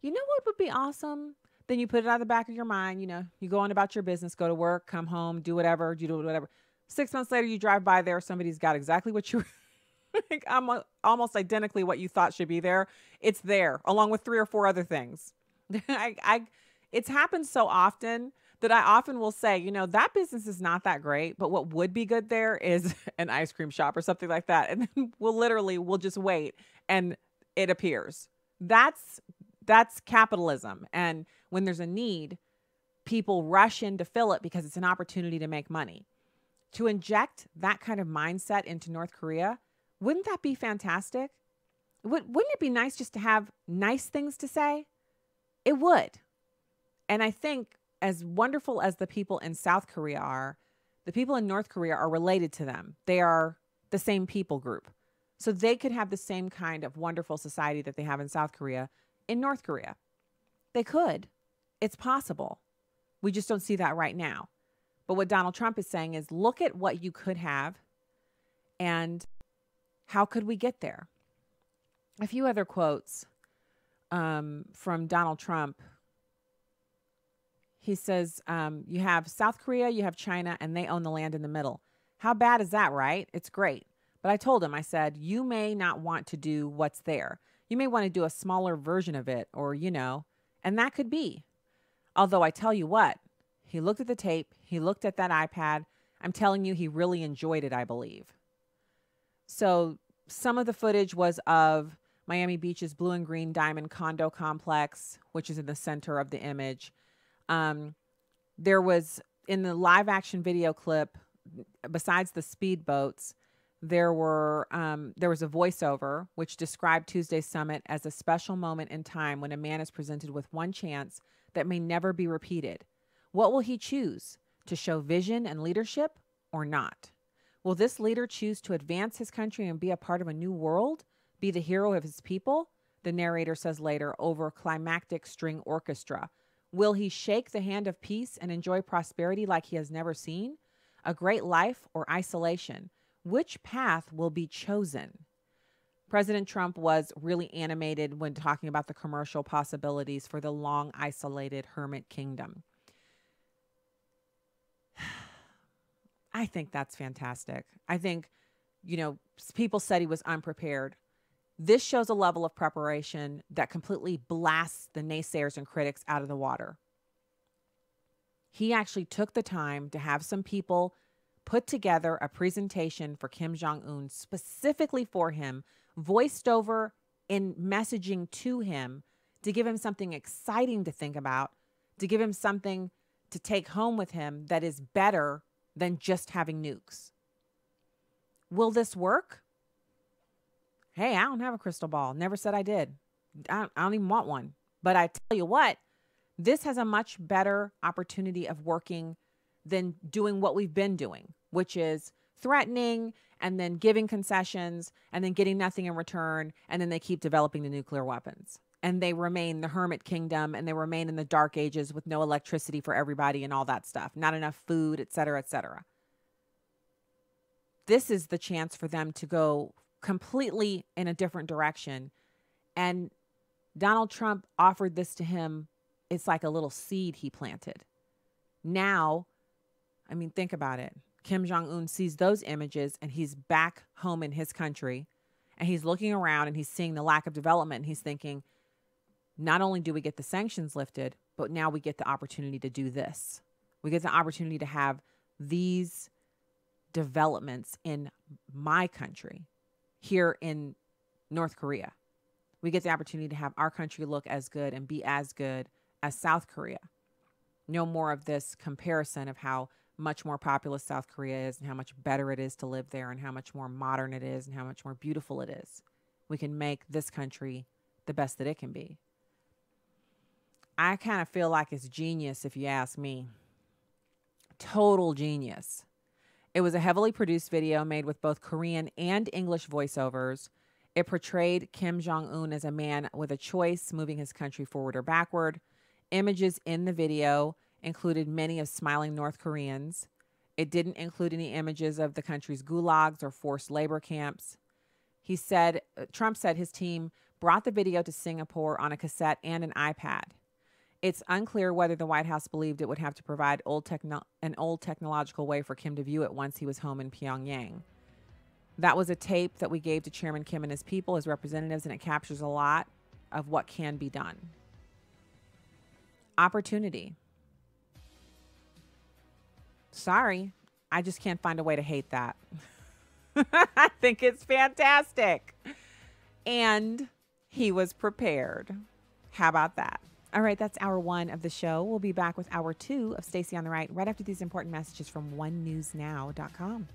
you know what would be awesome? Then you put it out of the back of your mind. You go on about your business, go to work, come home, do whatever, 6 months later, you drive by there. Somebody's got exactly what you almost identically what you thought should be there. It's there along with 3 or 4 other things. It's happened so often that I often will say, that business is not that great, but what would be good there is an ice cream shop or something like that. And then we'll just wait and it appears. That's capitalism. And when there's a need, people rush in to fill it because it's an opportunity to make money. To inject that kind of mindset into North Korea, wouldn't that be fantastic? Wouldn't it be nice just to have nice things to say? It would. And I think as wonderful as the people in South Korea are, the people in North Korea are related to them. They are the same people group. So they could have the same kind of wonderful society that they have in South Korea in North Korea. They could. It's possible. We just don't see that right now. But what Donald Trump is saying is, look at what you could have and how could we get there? A few other quotes from Donald Trump. He says, you have South Korea, you have China, and they own the land in the middle. How bad is that, right? It's great. But I told him, I said, you may not want to do what's there. You may want to do a smaller version of it or, and that could be. Although I tell you what, he looked at the tape. He looked at that iPad. I'm telling you, he really enjoyed it, I believe. So some of the footage was of Miami Beach's blue and green diamond condo complex, which is in the center of the image. There was, in the live action video clip, besides the speedboats, there was a voiceover which described Tuesday's summit as a special moment in time when a man is presented with one chance that may never be repeated. What will he choose? To show vision and leadership or not? Will this leader choose to advance his country and be a part of a new world? Be the hero of his people? The narrator says later over climactic string orchestra. Will he shake the hand of peace and enjoy prosperity like he has never seen? A great life or isolation? Which path will be chosen? President Trump was really animated when talking about the commercial possibilities for the long isolated hermit kingdom. I think that's fantastic. I think, people said he was unprepared. This shows a level of preparation that completely blasts the naysayers and critics out of the water. He actually took the time to have some people put together a presentation for Kim Jong-un specifically for him, voiced over in messaging to him to give him something exciting to think about, to give him something to take home with him that is better than just having nukes. Will this work? Hey, I don't have a crystal ball. Never said I did. I don't even want one. But I tell you what, this has a much better opportunity of working than doing what we've been doing, which is threatening and then giving concessions and then getting nothing in return. And then they keep developing the nuclear weapons. And they remain the hermit kingdom and they remain in the dark ages with no electricity for everybody and all that stuff. Not enough food, et cetera, et cetera. This is the chance for them to go completely in a different direction. And Donald Trump offered this to him. It's like a little seed he planted. Now, think about it. Kim Jong-un sees those images and he's back home in his country and he's looking around and he's seeing the lack of development and he's thinking, not only do we get the sanctions lifted, but now we get the opportunity to do this. We get the opportunity to have these developments in my country here in North Korea. We get the opportunity to have our country look as good and be as good as South Korea. No more of this comparison of how much more populous South Korea is and how much better it is to live there and how much more modern it is and how much more beautiful it is. We can make this country the best that it can be. I kind of feel like it's genius if you ask me. Total genius. It was a heavily produced video made with both Korean and English voiceovers. It portrayed Kim Jong-un as a man with a choice, moving his country forward or backward. Images in the video included many of smiling North Koreans. It didn't include any images of the country's gulags or forced labor camps. Trump said his team brought the video to Singapore on a cassette and an iPad. It's unclear whether the White House believed it would have to provide an old technological way for Kim to view it once he was home in Pyongyang. That was a tape that we gave to Chairman Kim and his people as representatives, and it captures a lot of what can be done. Opportunity. Sorry, I just can't find a way to hate that. I think it's fantastic. And he was prepared. How about that? All right, that's hour one of the show. We'll be back with hour two of Stacey on the Right after these important messages from onenewsnow.com.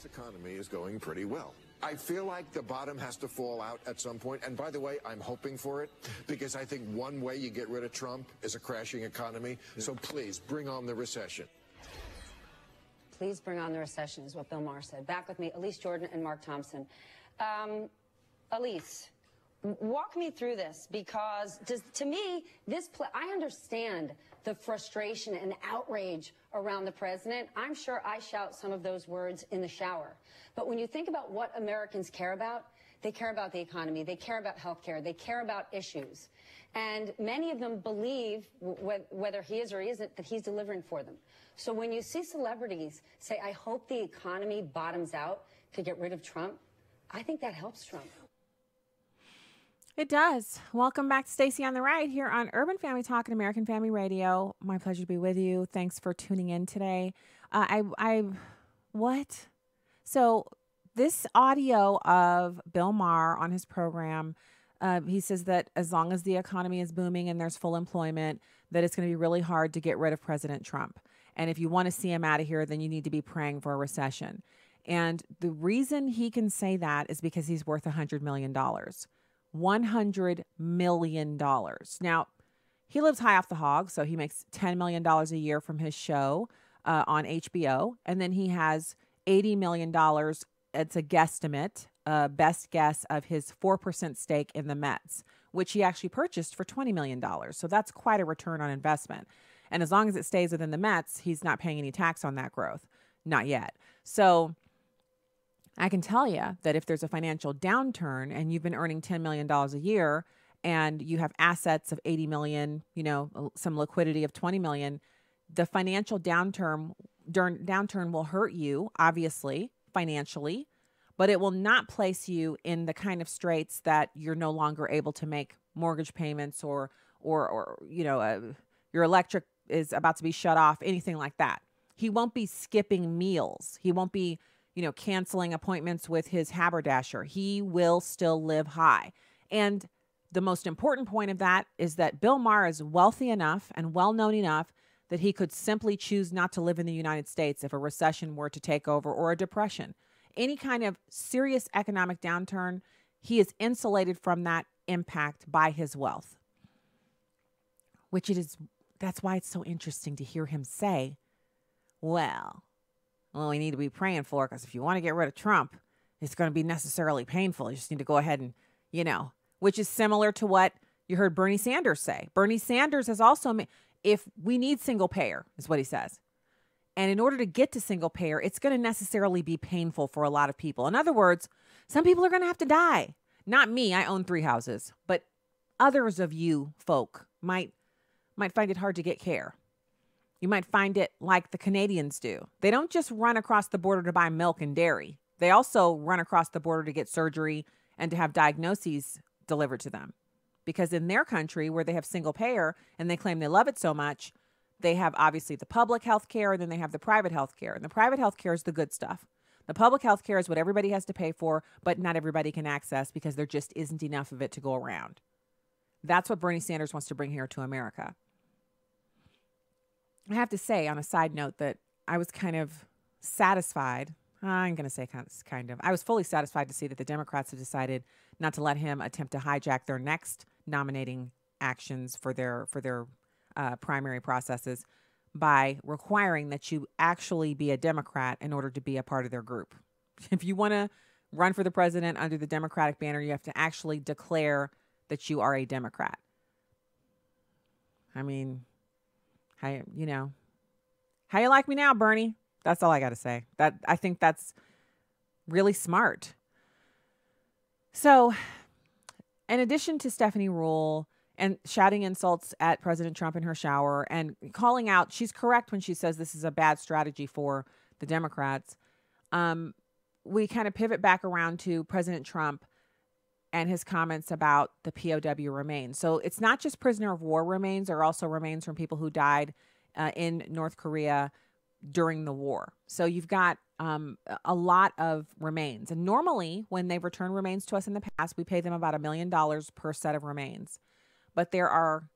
economy is going pretty well. I feel like the bottom has to fall out at some point. And by the way, I'm hoping for it because I think one way you get rid of Trump is a crashing economy. So please bring on the recession. Please bring on the recession is what Bill Maher said. Back with me, Elise Jordan and Mark Thompson. Elise, walk me through this because to me, I understand the frustration and outrage around the president. I'm sure I shout some of those words in the shower. But when you think about what Americans care about, they care about the economy, they care about health care, they care about issues. And many of them believe, whether he is or he isn't, that he's delivering for them. So when you see celebrities say, I hope the economy bottoms out to get rid of Trump, I think that helps Trump. It does. Welcome back to Stacey on the Right here on Urban Family Talk and American Family Radio. My pleasure to be with you. Thanks for tuning in today. What? So this audio of Bill Maher on his program, he says that as long as the economy is booming and there's full employment, that it's going to be really hard to get rid of President Trump. And if you want to see him out of here, then you need to be praying for a recession. And the reason he can say that is because he's worth $100 million. $100 million. Now, he lives high off the hog, so he makes $10 million a year from his show on HBO. And then he has $80 million. It's a guesstimate, best guess of his 4% stake in the Mets, which he actually purchased for $20 million. So that's quite a return on investment. And as long as it stays within the Mets, he's not paying any tax on that growth. Not yet. So I can tell you that if there's a financial downturn and you've been earning $10 million a year and you have assets of 80 million, some liquidity of 20 million, the financial downturn will hurt you, obviously, financially, but it will not place you in the kind of straits that you're no longer able to make mortgage payments or your electric is about to be shut off, anything like that. He won't be skipping meals. He won't be canceling appointments with his haberdasher. He will still live high. And the most important point of that is that Bill Maher is wealthy enough and well-known enough that he could simply choose not to live in the United States if a recession were to take over or a depression. Any kind of serious economic downturn, he is insulated from that impact by his wealth. That's why it's so interesting to hear him say, well, we need to be praying for, because if you want to get rid of Trump, it's going to be necessarily painful. You just need to go ahead and, which is similar to what you heard Bernie Sanders say. Bernie Sanders has also, if we need single payer, is what he says. And in order to get to single payer, it's going to necessarily be painful for a lot of people. In other words, some people are going to have to die. Not me, I own 3 houses, but others of you folk might find it hard to get care. You might find it like the Canadians do. They don't just run across the border to buy milk and dairy. They also run across the border to get surgery and to have diagnoses delivered to them. Because in their country, where they have single payer and they claim they love it so much, they have obviously the public health care and then they have the private health care. And the private health care is the good stuff. The public health care is what everybody has to pay for, but not everybody can access because there just isn't enough of it to go around. That's what Bernie Sanders wants to bring here to America. I have to say, on a side note, that I was kind of satisfied. I'm going to say kind of. I was fully satisfied to see that the Democrats have decided not to let him attempt to hijack their next nominating actions for their primary processes by requiring that you actually be a Democrat in order to be a part of their group. If you want to run for the president under the Democratic banner, you have to actually declare that you are a Democrat. I mean, how you like me now, Bernie? That's all I got to say. I think that's really smart. So, in addition to Stephanie Ruhle and shouting insults at President Trump in her shower and calling out, she's correct when she says this is a bad strategy for the Democrats. We kind of pivot back around to President Trump and his comments about the POW remains. So it's not just prisoner of war remains, there are also remains from people who died in North Korea during the war. So you've got a lot of remains. And normally when they've returned remains to us in the past, we pay them about $1 million per set of remains. But there are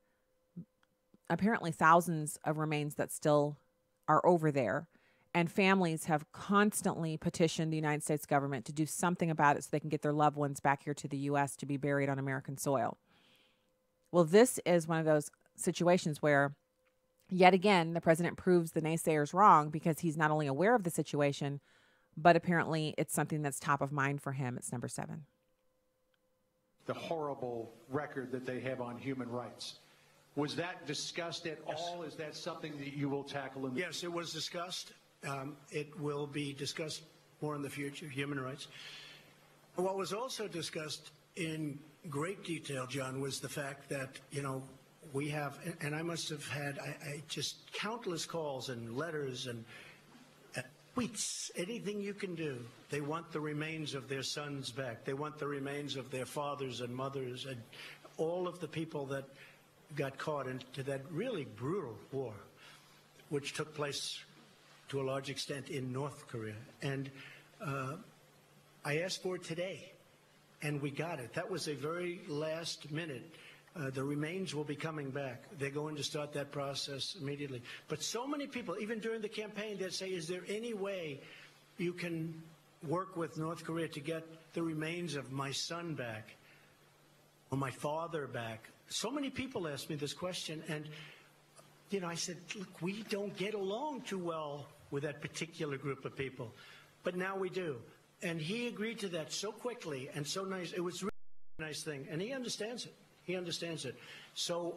apparently thousands of remains that still are over there. And families have constantly petitioned the United States government to do something about it so they can get their loved ones back here to the U.S. to be buried on American soil. Well, this is one of those situations where, yet again, the president proves the naysayers wrong because he's not only aware of the situation, but apparently it's something that's top of mind for him. It's number 7. The horrible record that they have on human rights. Was that discussed at all? Is that something that you will tackle in the Yes, it was discussed. It will be discussed more in the future, human rights. What was also discussed in great detail, John, was the fact that, we have, and I must have had I just countless calls and letters and tweets, anything you can do. They want the remains of their sons back. They want the remains of their fathers and mothers and all of the people that got caught into that really brutal war, which took place to a large extent in North Korea. And I asked for it today, and we got it. That was a very last minute. The remains will be coming back. They're going to start that process immediately. But so many people, even during the campaign, they'd say, is there any way you can work with North Korea to get the remains of my son back or my father back? So many people asked me this question, and I said, look, we don't get along too well with that particular group of people, but now we do. And he agreed to that so quickly and so nice. It was really a nice thing, and he understands it. He understands it. So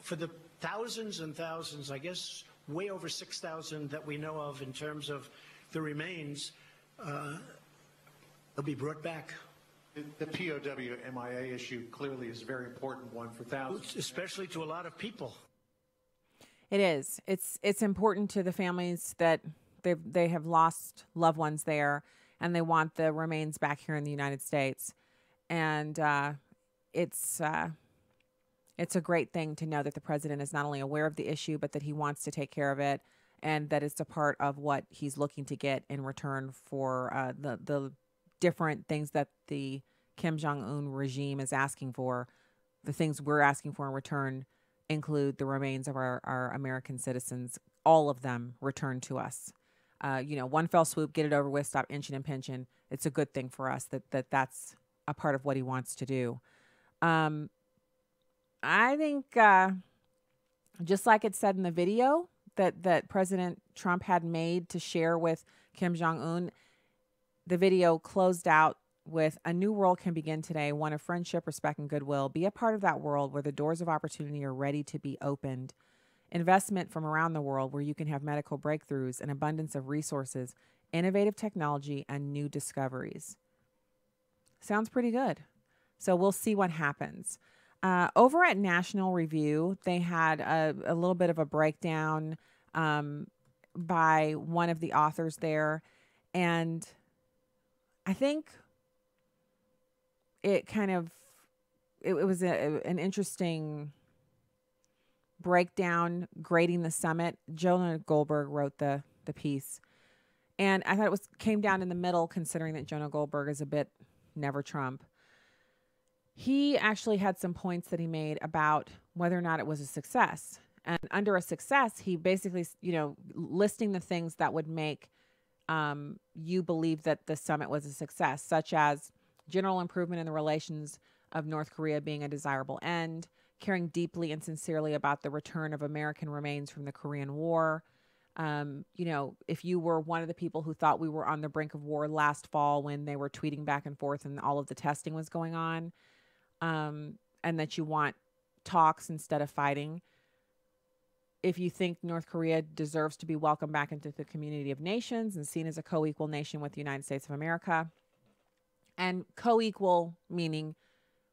for the thousands and thousands, I guess way over 6,000 that we know of in terms of the remains, they'll be brought back. The POW MIA issue clearly is a very important one for thousands. Especially to a lot of people. It is. It's important to the families that they have lost loved ones there, and they want the remains back here in the United States. And it's a great thing to know that the president is not only aware of the issue, but that he wants to take care of it, and that it's a part of what he's looking to get in return for the different things that the Kim Jong-un regime is asking for. The things we're asking for in return include the remains of our American citizens, all of them returned to us. One fell swoop, get it over with, stop inching and pinching. It's a good thing for us that's a part of what he wants to do. I think just like it said in the video that President Trump had made to share with Kim Jong-un, the video closed out with, a new world can begin today, one of friendship, respect, and goodwill. Be a part of that world where the doors of opportunity are ready to be opened. Investment from around the world where you can have medical breakthroughs, an abundance of resources, innovative technology, and new discoveries. Sounds pretty good. So we'll see what happens. Over at National Review, they had a little bit of a breakdown by one of the authors there. And I think it was an interesting breakdown grading the summit. Jonah Goldberg wrote the piece. And I thought it came down in the middle, considering that Jonah Goldberg is a bit never Trump. He actually had some points that he made about whether or not it was a success. And under a success, he basically, listing the things that would make you believe that the summit was a success, such as general improvement in the relations of North Korea being a desirable end, caring deeply and sincerely about the return of American remains from the Korean War. If you were one of the people who thought we were on the brink of war last fall when they were tweeting back and forth and all of the testing was going on, and that you want talks instead of fighting. If you think North Korea deserves to be welcomed back into the community of nations and seen as a co-equal nation with the United States of America, and co-equal meaning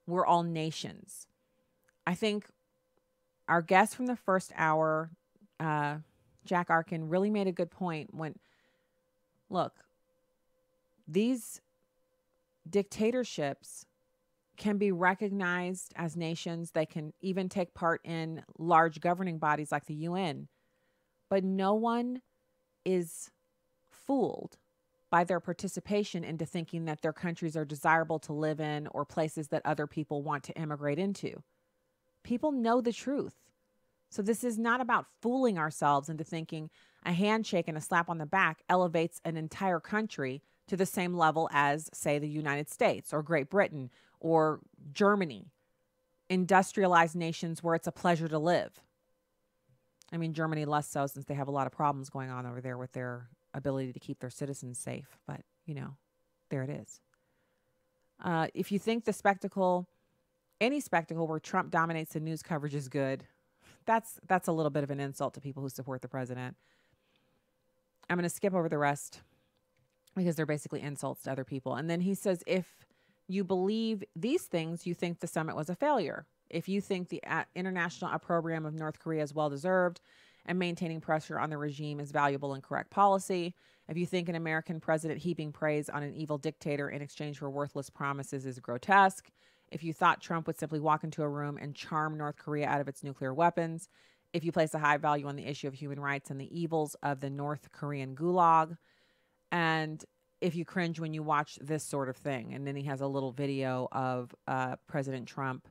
we're all nations. I think our guest from the first hour, Jack Arkin, really made a good point when, look, these dictatorships can be recognized as nations. They can even take part in large governing bodies like the UN. But no one is fooled by their participation into thinking that their countries are desirable to live in or places that other people want to immigrate into. People know the truth. So this is not about fooling ourselves into thinking, A handshake and a slap on the back elevates an entire country to the same level as, say, the United States or Great Britain or Germany, industrialized nations where it's a pleasure to live. I mean, Germany less so, since they have a lot of problems going on over there with their ability to keep their citizens safe. But, you know, there it is. If you think the spectacle, any spectacle where Trump dominates the news coverage is good, that's a little bit of an insult to people who support the president. I'm going to skip over the rest because they're basically insults to other people. And then he says, if you believe these things, you think the summit was a failure. If you think the international opprobrium of North Korea is well-deserved and maintaining pressure on the regime is valuable and correct policy, if you think an American president heaping praise on an evil dictator in exchange for worthless promises is grotesque, if you thought Trump would simply walk into a room and charm North Korea out of its nuclear weapons, if you place a high value on the issue of human rights and the evils of the North Korean gulag, and if you cringe when you watch this sort of thing. And then he has a little video of President Trump,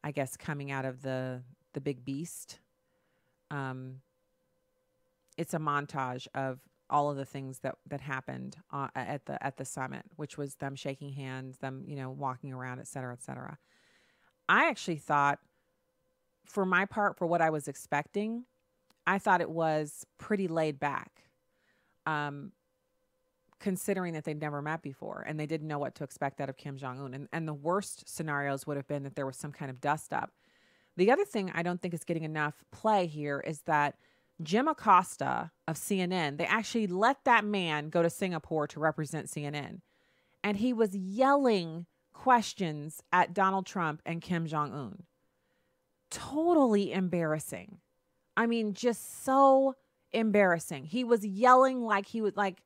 I guess, coming out of the big beast. It's a montage of all of the things that happened at the summit, which was them shaking hands, them, you know, walking around, et cetera, et cetera. I actually thought, for my part, for what I was expecting, I thought it was pretty laid back, considering that they'd never met before and they didn't know what to expect out of Kim Jong-un. And the worst scenarios would have been that there was some kind of dust up. The other thing I don't think is getting enough play here is that Jim Acosta of CNN, they actually let that man go to Singapore to represent CNN. And he was yelling questions at Donald Trump and Kim Jong-un. Totally embarrassing. I mean, just so embarrassing. He was yelling like he would, like,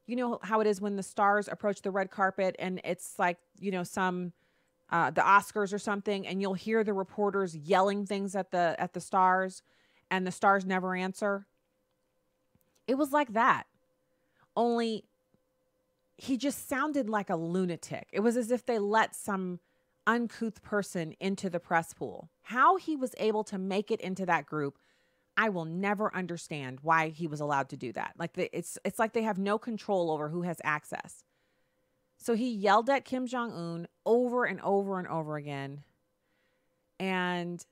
you know how it is when the stars approach the red carpet and it's like, you know, some the Oscars or something, and you'll hear the reporters yelling things at the stars, and the stars never answer. It was like that. Only he just sounded like a lunatic. It was as if they let some uncouth person into the press pool. How he was able to make it into that group, I will never understand why he was allowed to do that. Like it's like they have no control over who has access. So he yelled at Kim Jong-un over and over and over again, and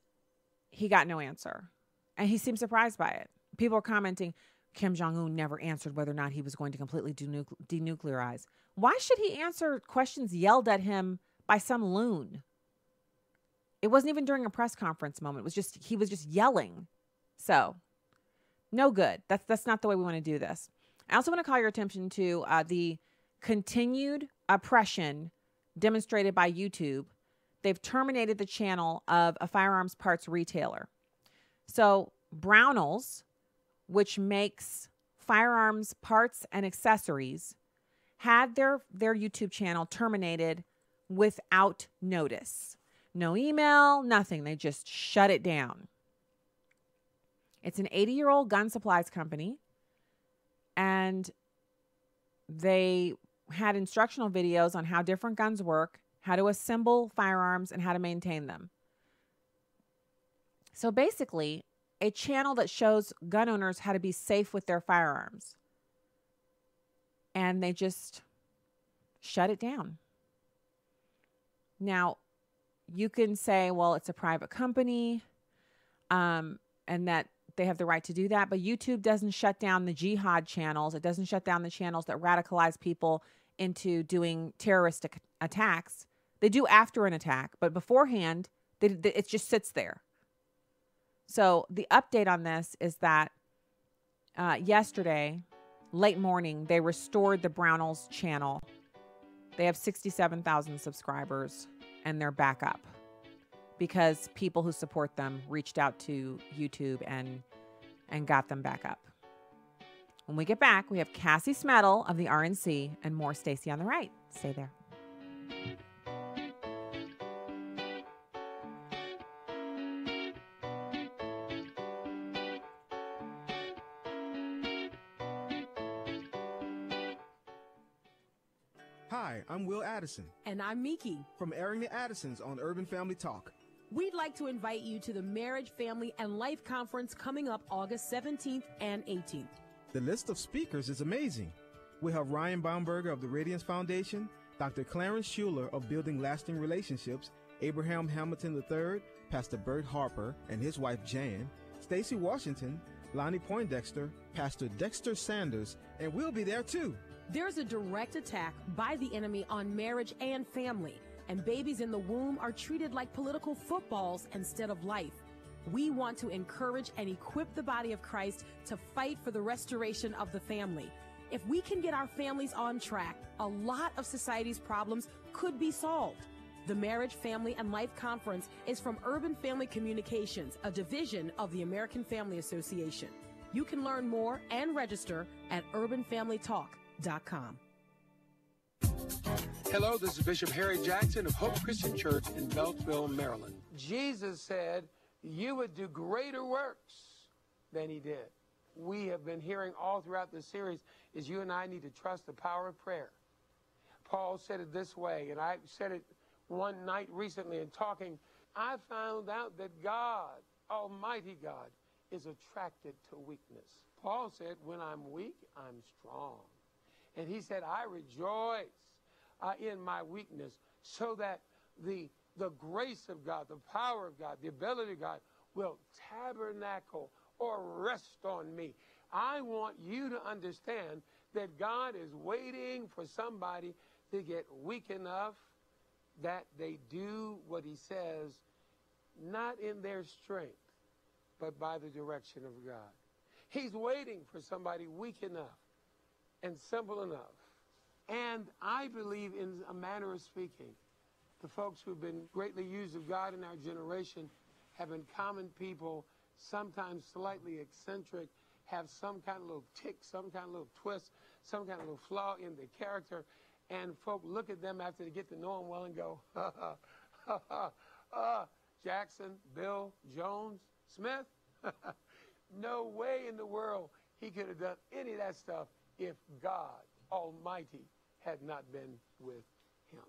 he got no answer. And he seemed surprised by it. People are commenting, Kim Jong-un never answered whether or not he was going to completely denuclearize. Why should he answer questions yelled at him by some loon? It wasn't even during a press conference moment. It was just, he was just yelling. So, no good. That's not the way we want to do this. I also want to call your attention to the continued oppression demonstrated by YouTube. They've terminated the channel of a firearms parts retailer. So, Brownells, which makes firearms parts and accessories, had their YouTube channel terminated without notice. No email, nothing. They just shut it down. It's an 80-year-old gun supplies company, and they had instructional videos on how different guns work, how to assemble firearms, and how to maintain them. So basically, a channel that shows gun owners how to be safe with their firearms. And they just shut it down. Now, you can say, well, it's a private company, and that they have the right to do that. But YouTube doesn't shut down the jihad channels. It doesn't shut down the channels that radicalize people into doing terroristic attacks. They do after an attack, but beforehand, it just sits there. So the update on this is that yesterday, late morning, they restored the Brownells channel. They have 67,000 subscribers, and they're back up because people who support them reached out to YouTube and got them back up. When we get back, we have Cassie Smedile of the RNC and more Stacey on the Right. Stay there. Hi, I'm Will Addison. And I'm Miki. From Airing the Addisons on Urban Family Talk. We'd like to invite you to the Marriage, Family, and Life Conference coming up August 17th and 18th. The list of speakers is amazing. We have Ryan Baumberger of the Radiance Foundation, Dr. Clarence Schuler of Building Lasting Relationships, Abraham Hamilton III, Pastor Bert Harper and his wife Jan, Stacy Washington, Lonnie Poindexter, Pastor Dexter Sanders, and we'll be there too. There's a direct attack by the enemy on marriage and family, and babies in the womb are treated like political footballs instead of life. We want to encourage and equip the body of Christ to fight for the restoration of the family. If we can get our families on track, a lot of society's problems could be solved. The Marriage, Family, and Life Conference is from Urban Family Communications, a division of the American Family Association. You can learn more and register at urbanfamilytalk.com. Hello, this is Bishop Harry Jackson of Hope Christian Church in Beltsville, Maryland. Jesus said you would do greater works than he did. We have been hearing all throughout this series is you and I need to trust the power of prayer. Paul said it this way, and I said it one night recently in talking. I found out that God, Almighty God, is attracted to weakness. Paul said, when I'm weak, I'm strong. And he said, I rejoice in my weakness so that the grace of God, the power of God, the ability of God will tabernacle or rest on me. I want you to understand that God is waiting for somebody to get weak enough that they do what he says, not in their strength, but by the direction of God. He's waiting for somebody weak enough and simple enough. And I believe, in a manner of speaking, the folks who've been greatly used of God in our generation have been common people, sometimes slightly eccentric, have some kind of little tick, some kind of little twist, some kind of little flaw in their character. And folk look at them after they get to know them well and go, Jackson, Bill, Jones, Smith? No way in the world he could have done any of that stuff if God Almighty had not been with him.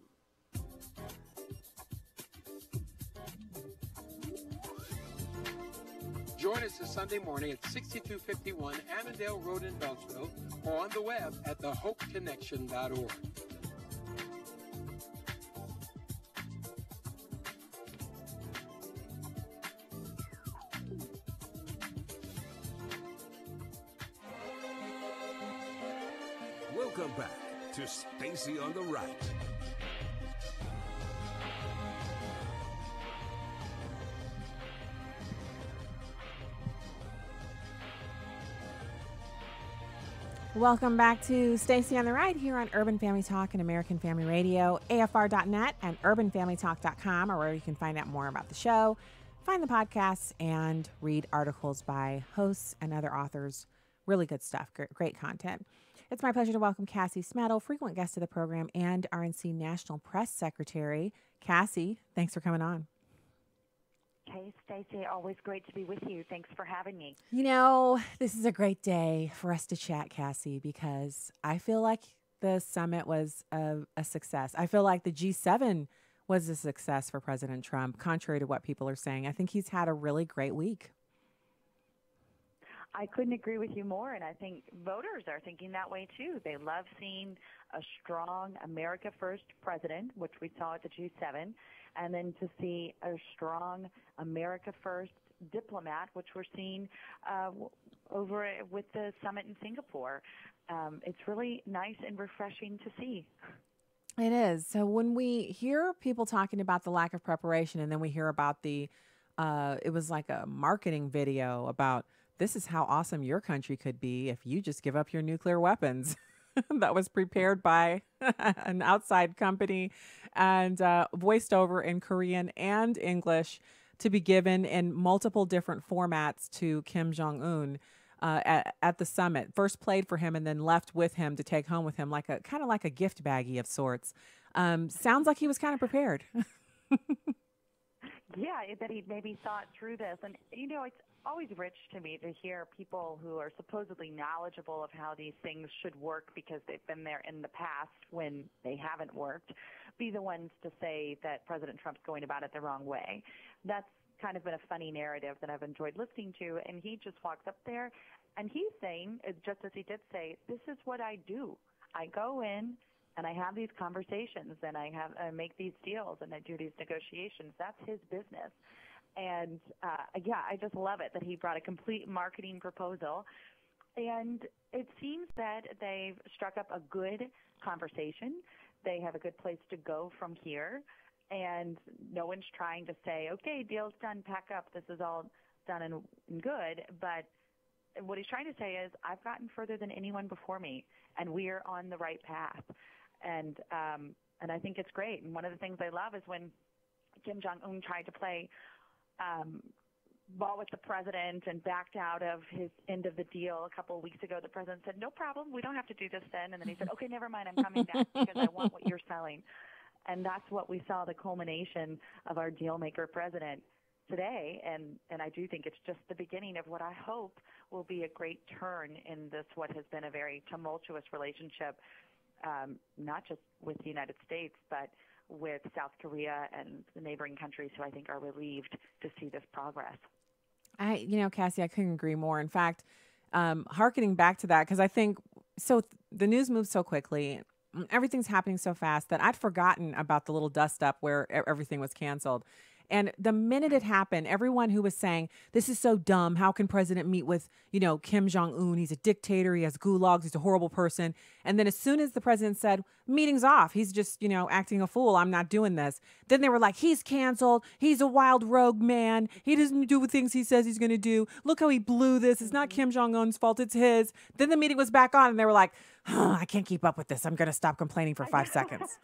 Join us this Sunday morning at 6251 Annandale Road in Beltsville or on the web at thehopeconnection.org. Welcome back to Stacy on the Right. Welcome back to Stacy on the Right here on Urban Family Talk and American Family Radio. AFR.net and urbanfamilytalk.com are where you can find out more about the show, find the podcasts, and read articles by hosts and other authors. Really good stuff. Great content. It's my pleasure to welcome Cassie Smedile, frequent guest of the program, and RNC National Press Secretary. Cassie, thanks for coming on. Hey, Stacy, always great to be with you. Thanks for having me. You know, this is a great day for us to chat, Cassie, because I feel like the summit was a success. I feel like the G7 was a success for President Trump, contrary to what people are saying. I think he's had a really great week. I couldn't agree with you more, and I think voters are thinking that way too. They love seeing a strong America First president, which we saw at the G7, and then to see a strong America First diplomat, which we're seeing over with the summit in Singapore. It's really nice and refreshing to see. It is. So when we hear people talking about the lack of preparation, and then we hear about it was like a marketing video about this is how awesome your country could be if you just give up your nuclear weapons. That was prepared by an outside company and voiced over in Korean and English to be given in multiple different formats to Kim Jong-un at the summit. First played for him and then left with him to take home with him, like a kind of like a gift baggie of sorts. Sounds like he was kind of prepared. Yeah, that he maybe thought through this. And, you know, it's always rich to me to hear people who are supposedly knowledgeable of how these things should work because they've been there in the past when they haven't worked, be the ones to say that President Trump's going about it the wrong way. That's kind of been a funny narrative that I've enjoyed listening to, and he just walks up there And he's saying, just as he did say, this is what I do. I go in and I have these conversations and I make these deals and I do these negotiations. That's his business. And, I just love it that he brought a complete marketing proposal. And it seems that they've struck up a good conversation. They have a good place to go from here. And no one's trying to say, okay, deal's done, pack up, this is all done and good. But what he's trying to say is, I've gotten further than anyone before me, and we are on the right path. And I think it's great. And one of the things I love is when Kim Jong-un tried to play ball with the president and backed out of his end of the deal a couple of weeks ago. The president said, no problem, we don't have to do this then. And then he said, okay, never mind, I'm coming back because I want what you're selling. And that's what we saw, the culmination of our deal maker president today. And I do think it's just the beginning of what I hope will be a great turn in this, what has been a very tumultuous relationship, not just with the United States, but with South Korea and the neighboring countries who I think are relieved to see this progress. Cassie, I couldn't agree more. In fact, hearkening back to that, because I think the news moves so quickly. Everything's happening so fast that I'd forgotten about the little dust up where everything was canceled. And the minute it happened, everyone who was saying, this is so dumb. How can president meet with, Kim Jong-un? He's a dictator. He has gulags. He's a horrible person. And then as soon as the president said, meeting's off, he's just, acting a fool. I'm not doing this. Then they were like, he's canceled. He's a wild rogue man. He doesn't do the things he says he's going to do. Look how he blew this. It's not Kim Jong-un's fault. It's his. Then the meeting was back on and they were like, I can't keep up with this. I'm going to stop complaining for 5 seconds.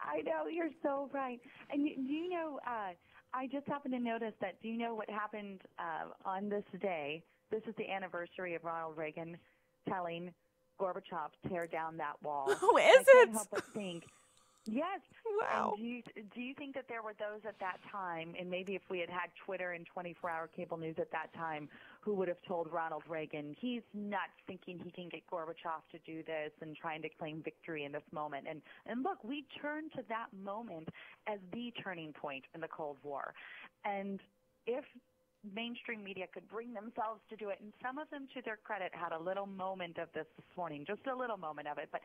I know, you're so right. And do you know, I just happened to notice that, do you know what happened on this day? This is the anniversary of Ronald Reagan telling Gorbachev to tear down that wall. Oh, is I it? can't help but think. Yes. Wow. And do you think that there were those at that time, and maybe if we had had Twitter and 24-hour cable news at that time, who would have told Ronald Reagan, he's nuts thinking he can get Gorbachev to do this and trying to claim victory in this moment. And look, we turn to that moment as the turning point in the Cold War. And if mainstream media could bring themselves to do it, and some of them, to their credit, had a little moment of this morning, just a little moment of it, but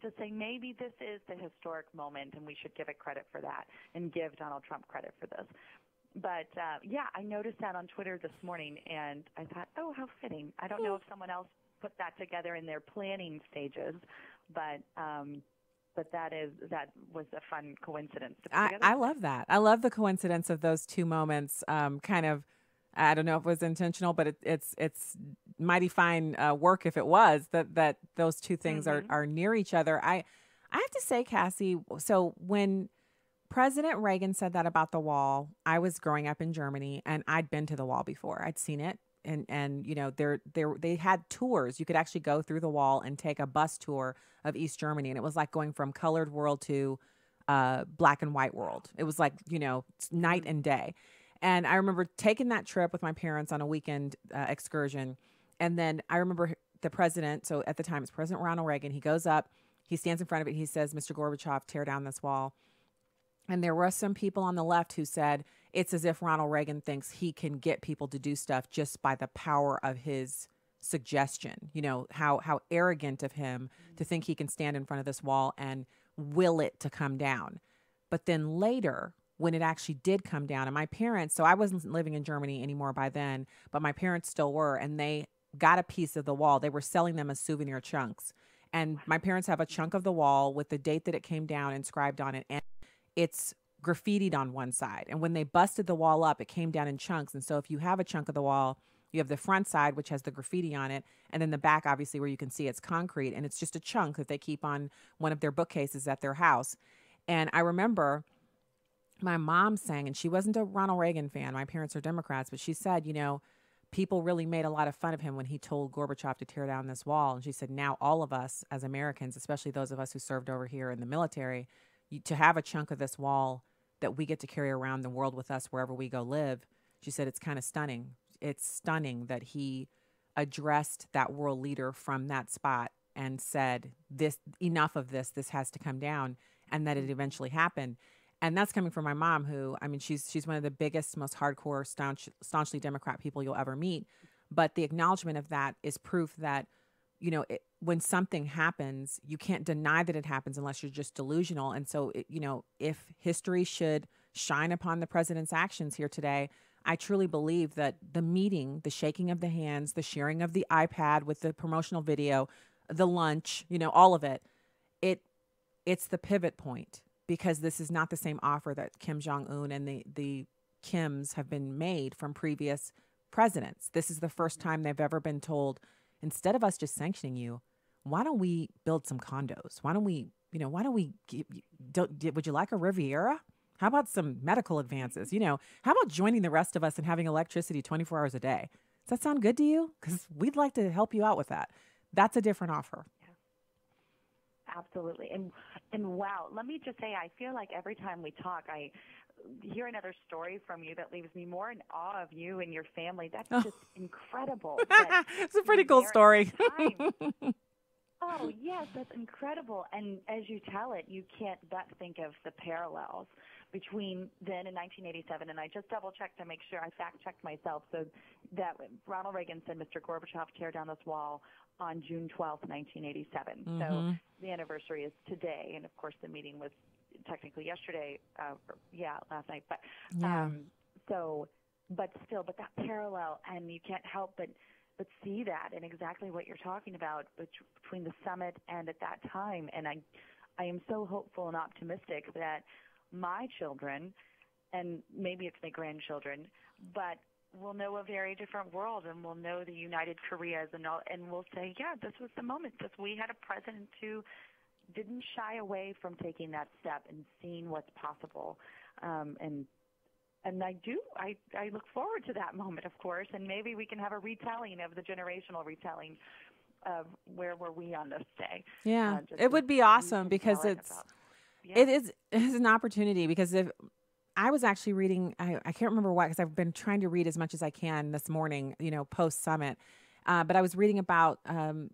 to say maybe this is the historic moment and we should give it credit for that and give Donald Trump credit for this. But, I noticed that on Twitter this morning, and I thought, oh, how fitting. I don't know if someone else put that together in their planning stages, but that was a fun coincidence to put together. I love that. I love the coincidence of those two moments. I don't know if it was intentional, but it's mighty fine work if it was that those two things are near each other. I have to say, Cassie, so when President Reagan said that about the wall, I was growing up in Germany and I'd been to the wall before. I'd seen it. And they had tours. You could actually go through the wall and take a bus tour of East Germany. And it was like going from colored world to black and white world. It was like, night and day. And I remember taking that trip with my parents on a weekend excursion. And then I remember the president, so at the time it's President Ronald Reagan, he goes up, he stands in front of it, he says, Mr. Gorbachev, tear down this wall. And there were some people on the left who said it's as if Ronald Reagan thinks he can get people to do stuff just by the power of his suggestion. How arrogant of him to think he can stand in front of this wall and will it to come down. But then later, when it actually did come down, and my parents, so I wasn't living in Germany anymore by then, but my parents still were, and they got a piece of the wall. They were selling them as souvenir chunks. And my parents have a chunk of the wall with the date that it came down inscribed on it, and it's graffitied on one side. And when they busted the wall up, it came down in chunks. And so if you have a chunk of the wall, you have the front side, which has the graffiti on it, and then the back, obviously, where you can see it's concrete, and it's just a chunk that they keep on one of their bookcases at their house. And I remember my mom saying, and she wasn't a Ronald Reagan fan, my parents are Democrats, but she said, people really made a lot of fun of him when he told Gorbachev to tear down this wall. And she said, now all of us as Americans, especially those of us who served over here in the military, to have a chunk of this wall that we get to carry around the world with us wherever we go live. She said, it's kind of stunning. It's stunning that he addressed that world leader from that spot and said, enough of this has to come down, and that it eventually happened. And that's coming from my mom, who, she's one of the biggest, most hardcore, staunchly Democrat people you'll ever meet. But the acknowledgement of that is proof that, when something happens, you can't deny that it happens unless you're just delusional. And so, if history should shine upon the president's actions here today, I truly believe that the meeting, the shaking of the hands, the sharing of the iPad with the promotional video, the lunch, all of it, it's the pivot point, because this is not the same offer that Kim Jong-un and the Kims have been made from previous presidents. This is the first time they've ever been told, instead of us just sanctioning you, why don't we build some condos? Why don't we would you like a Riviera? How about some medical advances? How about joining the rest of us and having electricity 24 hours a day? Does that sound good to you? Because we'd like to help you out with that. That's a different offer. Absolutely. And wow, let me just say, I feel like every time we talk, I hear another story from you that leaves me more in awe of you and your family. That's just incredible. It's a pretty cool story. Oh, yes, that's incredible. And as you tell it, you can't but think of the parallels between then and 1987. And I just double-checked to make sure, I fact-checked myself, so that Ronald Reagan said, Mr. Gorbachev, tear down this wall on June 12th, 1987. Mm-hmm. So the anniversary is today. And, of course, the meeting was technically yesterday, last night. But but that parallel, and you can't help but see that and exactly what you're talking about between the summit and at that time. And I am so hopeful and optimistic that my children, and maybe it's my grandchildren, but will know a very different world, and will know the United Koreas, and will say, yeah, this was the moment. We had a president who didn't shy away from taking that step and seeing what's possible. And I look forward to that moment, of course, and maybe we can have a retelling of the generational retelling of where were we on this day. Yeah, it would be awesome, because it is an opportunity. Because if I was actually reading, I can't remember what, because I've been trying to read as much as I can this morning, post summit, but I was reading about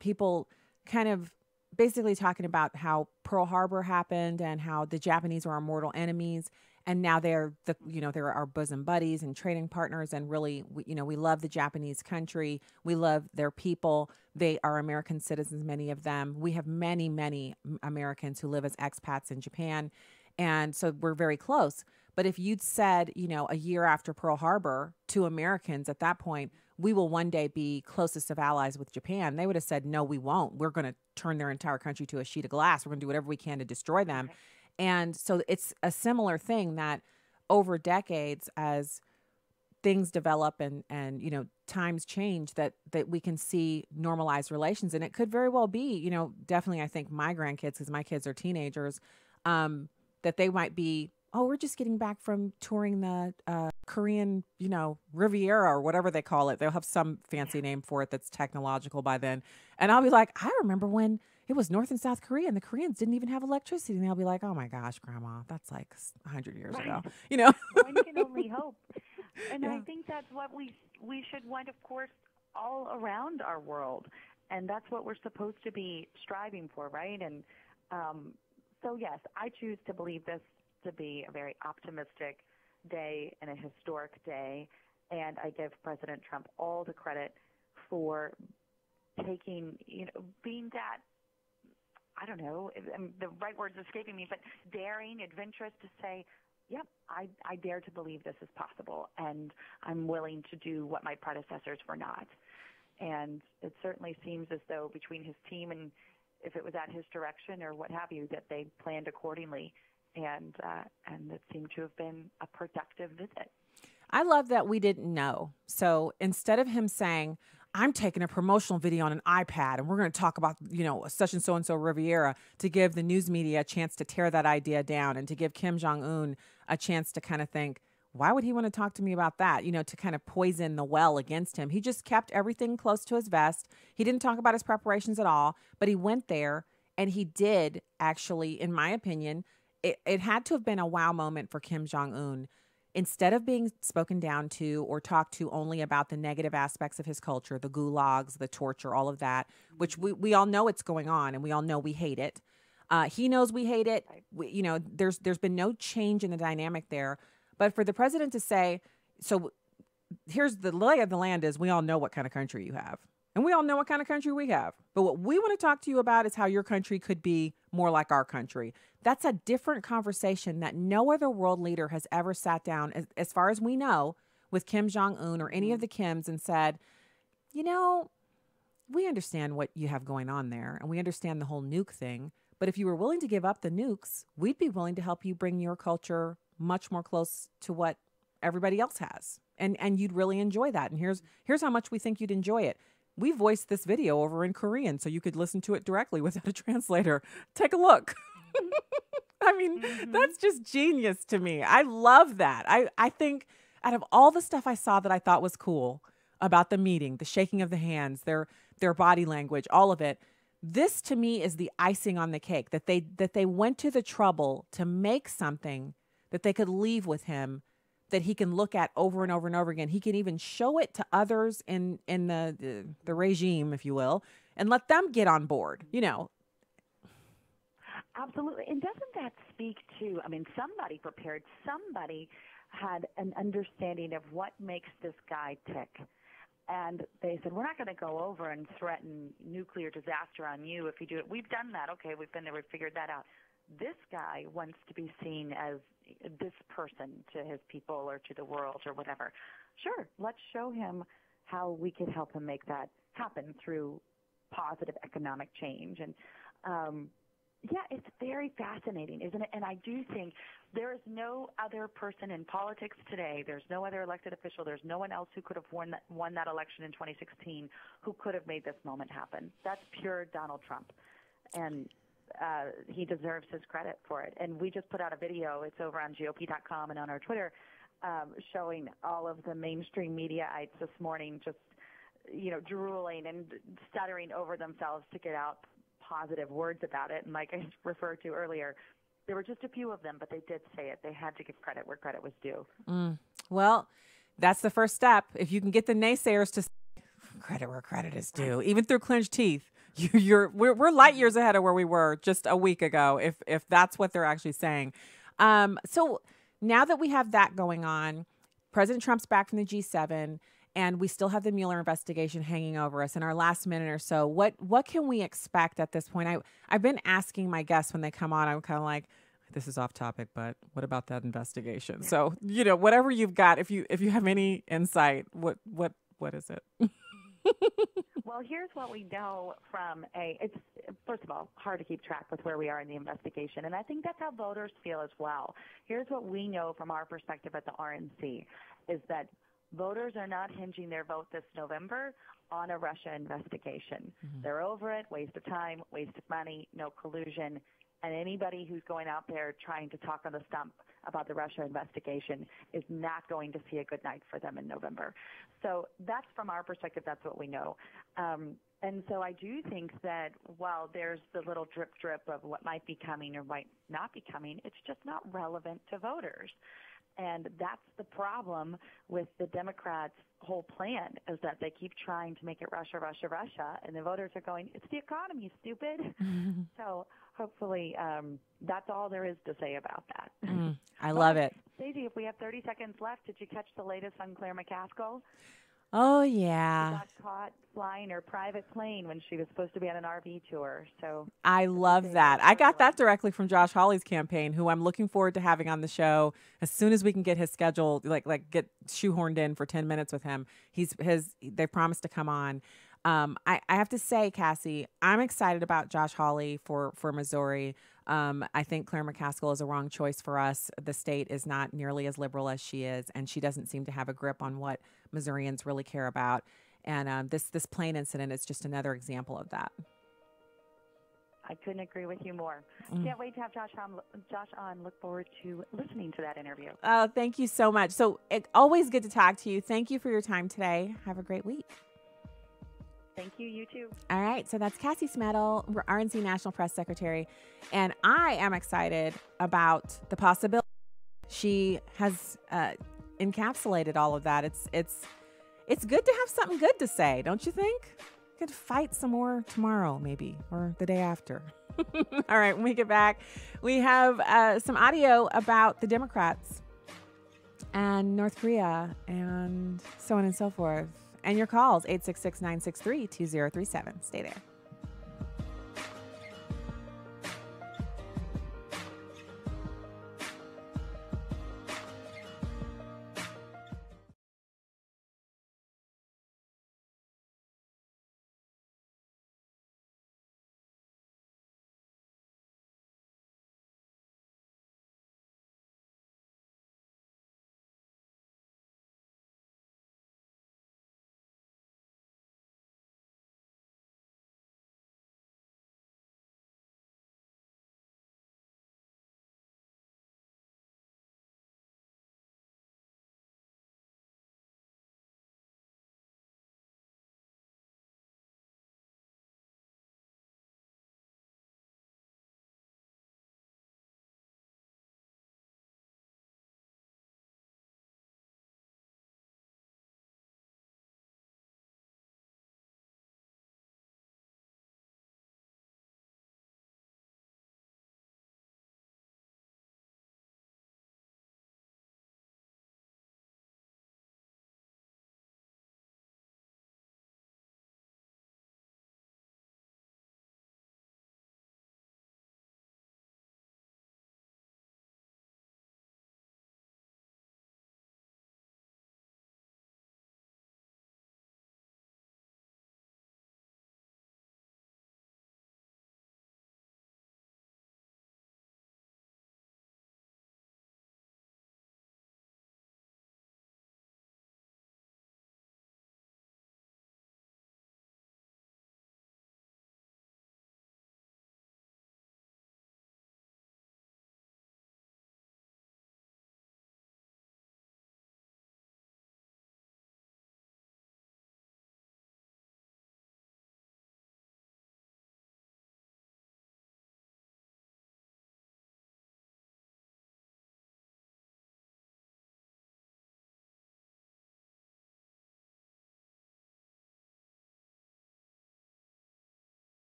people kind of basically talking about how Pearl Harbor happened and how the Japanese were our mortal enemies. And now they're they're our bosom buddies and trading partners. And really, we love the Japanese country. We love their people. They are American citizens, many of them. We have many, many Americans who live as expats in Japan. And so we're very close. But if you'd said, a year after Pearl Harbor to Americans at that point, we will one day be closest of allies with Japan, they would have said, no, we won't. We're going to turn their entire country to a sheet of glass. We're going to do whatever we can to destroy them. Okay. And so it's a similar thing that over decades, as things develop and times change, that we can see normalized relations. And it could very well be, definitely I think my grandkids, because my kids are teenagers, that they might be, we're just getting back from touring the Korean, Riviera or whatever they call it. They'll have some fancy name for it that's technological by then. And I'll be like, I remember when it was North and South Korea and the Koreans didn't even have electricity. And they'll be like, oh my gosh, Grandma, that's like 100 years ago. One can only hope. And I think that's what we should want, of course, all around our world. And that's what we're supposed to be striving for, right? And so, yes, I choose to believe this to be a very optimistic day and a historic day. And I give President Trump all the credit for taking, being that, I don't know, the right word's escaping me, but daring, adventurous to say, yep, I dare to believe this is possible, and I'm willing to do what my predecessors were not. And it certainly seems as though between his team and if it was at his direction or what have you, that they planned accordingly, and it seemed to have been a productive visit. I love that we didn't know. So instead of him saying, I'm taking a promotional video on an iPad and we're going to talk about, such and so Riviera, to give the news media a chance to tear that idea down and to give Kim Jong-un a chance to kind of think, why would he want to talk to me about that? To kind of poison the well against him. He just kept everything close to his vest. He didn't talk about his preparations at all, but he went there and he did actually, in my opinion, it had to have been a wow moment for Kim Jong-un. Instead of being spoken down to or talked to only about the negative aspects of his culture, the gulags, the torture, all of that, which we all know it's going on and we all know we hate it. He knows we hate it. There's been no change in the dynamic there. But for the president to say, so here's the lay of the land is we all know what kind of country you have. And we all know what kind of country we have. But what we want to talk to you about is how your country could be more like our country. That's a different conversation that no other world leader has ever sat down, as far as we know, with Kim Jong-un or any of the Kims and said, you know, we understand what you have going on there and we understand the whole nuke thing. But if you were willing to give up the nukes, we'd be willing to help you bring your culture much more close to what everybody else has. And you'd really enjoy that. And here's how much we think you'd enjoy it. We voiced this video over in Korean so you could listen to it directly without a translator. Take a look. I mean, that's just genius to me. I love that. I think out of all the stuff I saw that I thought was cool about the meeting, the shaking of the hands, their body language, all of it, this to me is the icing on the cake, that they went to the trouble to make something that they could leave with him, that he can look at over and over and over again. He can even show it to others in the regime, if you will, and let them get on board, you know. Absolutely. And doesn't that speak to, I mean, somebody prepared, somebody had an understanding of what makes this guy tick. And they said, we're not going to go over and threaten nuclear disaster on you if you do it. We've done that. Okay, we've been there. We've figured that out. This guy wants to be seen as this person to his people or to the world or whatever. Sure, let's show him how we can help him make that happen through positive economic change. And, yeah, it's very fascinating, isn't it? And I do think there is no other person in politics today. There's no other elected official. There's no one else who could have won that election in 2016 who could have made this moment happen. That's pure Donald Trump. And he deserves his credit for it. And we just put out a video. It's over on GOP.com and on our Twitter, showing all of the mainstream mediaites this morning just, you know, drooling and stuttering over themselves to get out positive words about it. And like I referred to earlier, there were just a few of them, but they did say it. They had to give credit where credit was due. Well, that's the first step. If you can get the naysayers to say credit where credit is due, even through clenched teeth, we're light years ahead of where we were just a week ago, if that's what they're actually saying. So now that we have that going on, President Trump's back from the G7, and we still have the Mueller investigation hanging over us in our last minute or so. What can we expect at this point? I've been asking my guests when they come on, I'm kind of like, this is off topic, but what about that investigation? So, you know, whatever you've got, if you have any insight, what is it? Well, here's what we know from it's, first of all, hard to keep track with where we are in the investigation. And I think that's how voters feel as well. Here's what we know from our perspective at the RNC is that voters are not hinging their vote this November on a Russia investigation. They're over it, waste of time, waste of money, no collusion. And anybody who's going out there trying to talk on the stump about the Russia investigation is not going to see a good night for them in November. So that's from our perspective, that's what we know. And so I do think that while there's the little drip of what might be coming or might not be coming, it's just not relevant to voters. And that's the problem with the Democrats' whole plan, is that they keep trying to make it Russia, Russia, Russia, and the voters are going, it's the economy, stupid. So hopefully that's all there is to say about that. I love it. Stacey, if we have 30 seconds left, did you catch the latest on Claire McCaskill? Oh, yeah. She got caught flying her private plane when she was supposed to be on an RV tour. So I love that. I got that directly from Josh Hawley's campaign, who I'm looking forward to having on the show as soon as we can get his schedule, like get shoehorned in for 10 minutes with him. They promised to come on. I have to say, Cassie, I'm excited about Josh Hawley for Missouri. I think Claire McCaskill is a wrong choice for us. The state is not nearly as liberal as she is, and she doesn't seem to have a grip on what Missourians really care about. And this plane incident is just another example of that. I couldn't agree with you more. Can't wait to have Josh on. Look forward to listening to that interview. Oh, thank you so much. So always good to talk to you. Thank you for your time today. Have a great week. Thank you. You too. All right. So that's Cassie Smedile, RNC National Press Secretary. And I am excited about the possibility. She has encapsulated all of that. It's good to have something good to say, don't you think? Could fight some more tomorrow, maybe, or the day after. All right. When we get back, we have some audio about the Democrats and North Korea and so on and so forth. And your calls, 866-963-2037. Stay there.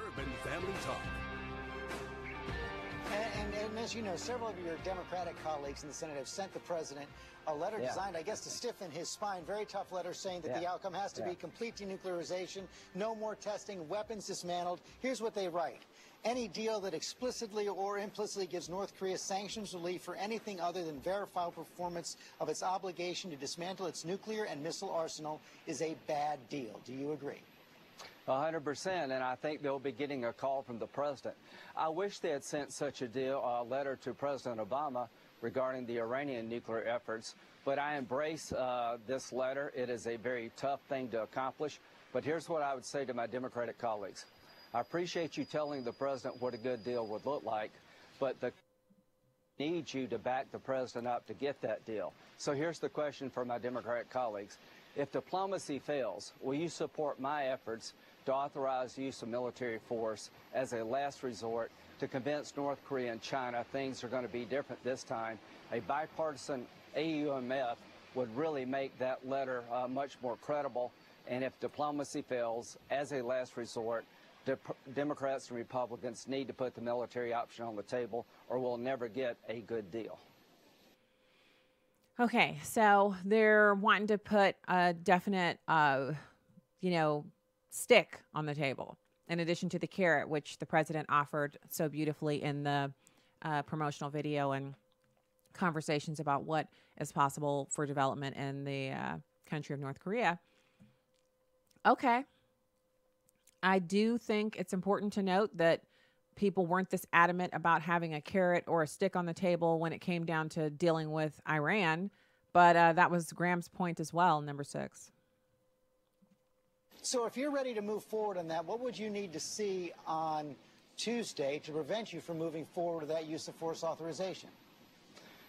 Urban Family Talk. And as you know, several of your Democratic colleagues in the Senate have sent the president a letter designed, I guess, to stiffen his spine. Very tough letter saying that the outcome has to be complete denuclearization, no more testing, weapons dismantled. Here's what they write. Any deal that explicitly or implicitly gives North Korea sanctions relief for anything other than verifiable performance of its obligation to dismantle its nuclear and missile arsenal is a bad deal. Do you agree? 100%, and I think they'll be getting a call from the president. I wish they had sent such a letter to President Obama regarding the Iranian nuclear efforts, but I embrace this letter. It is a very tough thing to accomplish, but here's what I would say to my Democratic colleagues. I appreciate you telling the president what a good deal would look like, but the need you to back the president up to get that deal. So here's the question for my Democratic colleagues. If diplomacy fails, will you support my efforts to authorize the use of military force as a last resort to convince North Korea and China things are going to be different this time? A bipartisan AUMF would really make that letter much more credible. And if diplomacy fails, as a last resort, Democrats and Republicans need to put the military option on the table, or we'll never get a good deal. Okay, so they're wanting to put a definite, stick on the table. in addition to the carrot, which the president offered so beautifully in the promotional video and conversations about what is possible for development in the country of North Korea. Okay. I do think it's important to note that people weren't this adamant about having a carrot or a stick on the table when it came down to dealing with Iran. But that was Graham's point as well, number 6. So if you're ready to move forward on that, what would you need to see on Tuesday to prevent you from moving forward with that use of force authorization?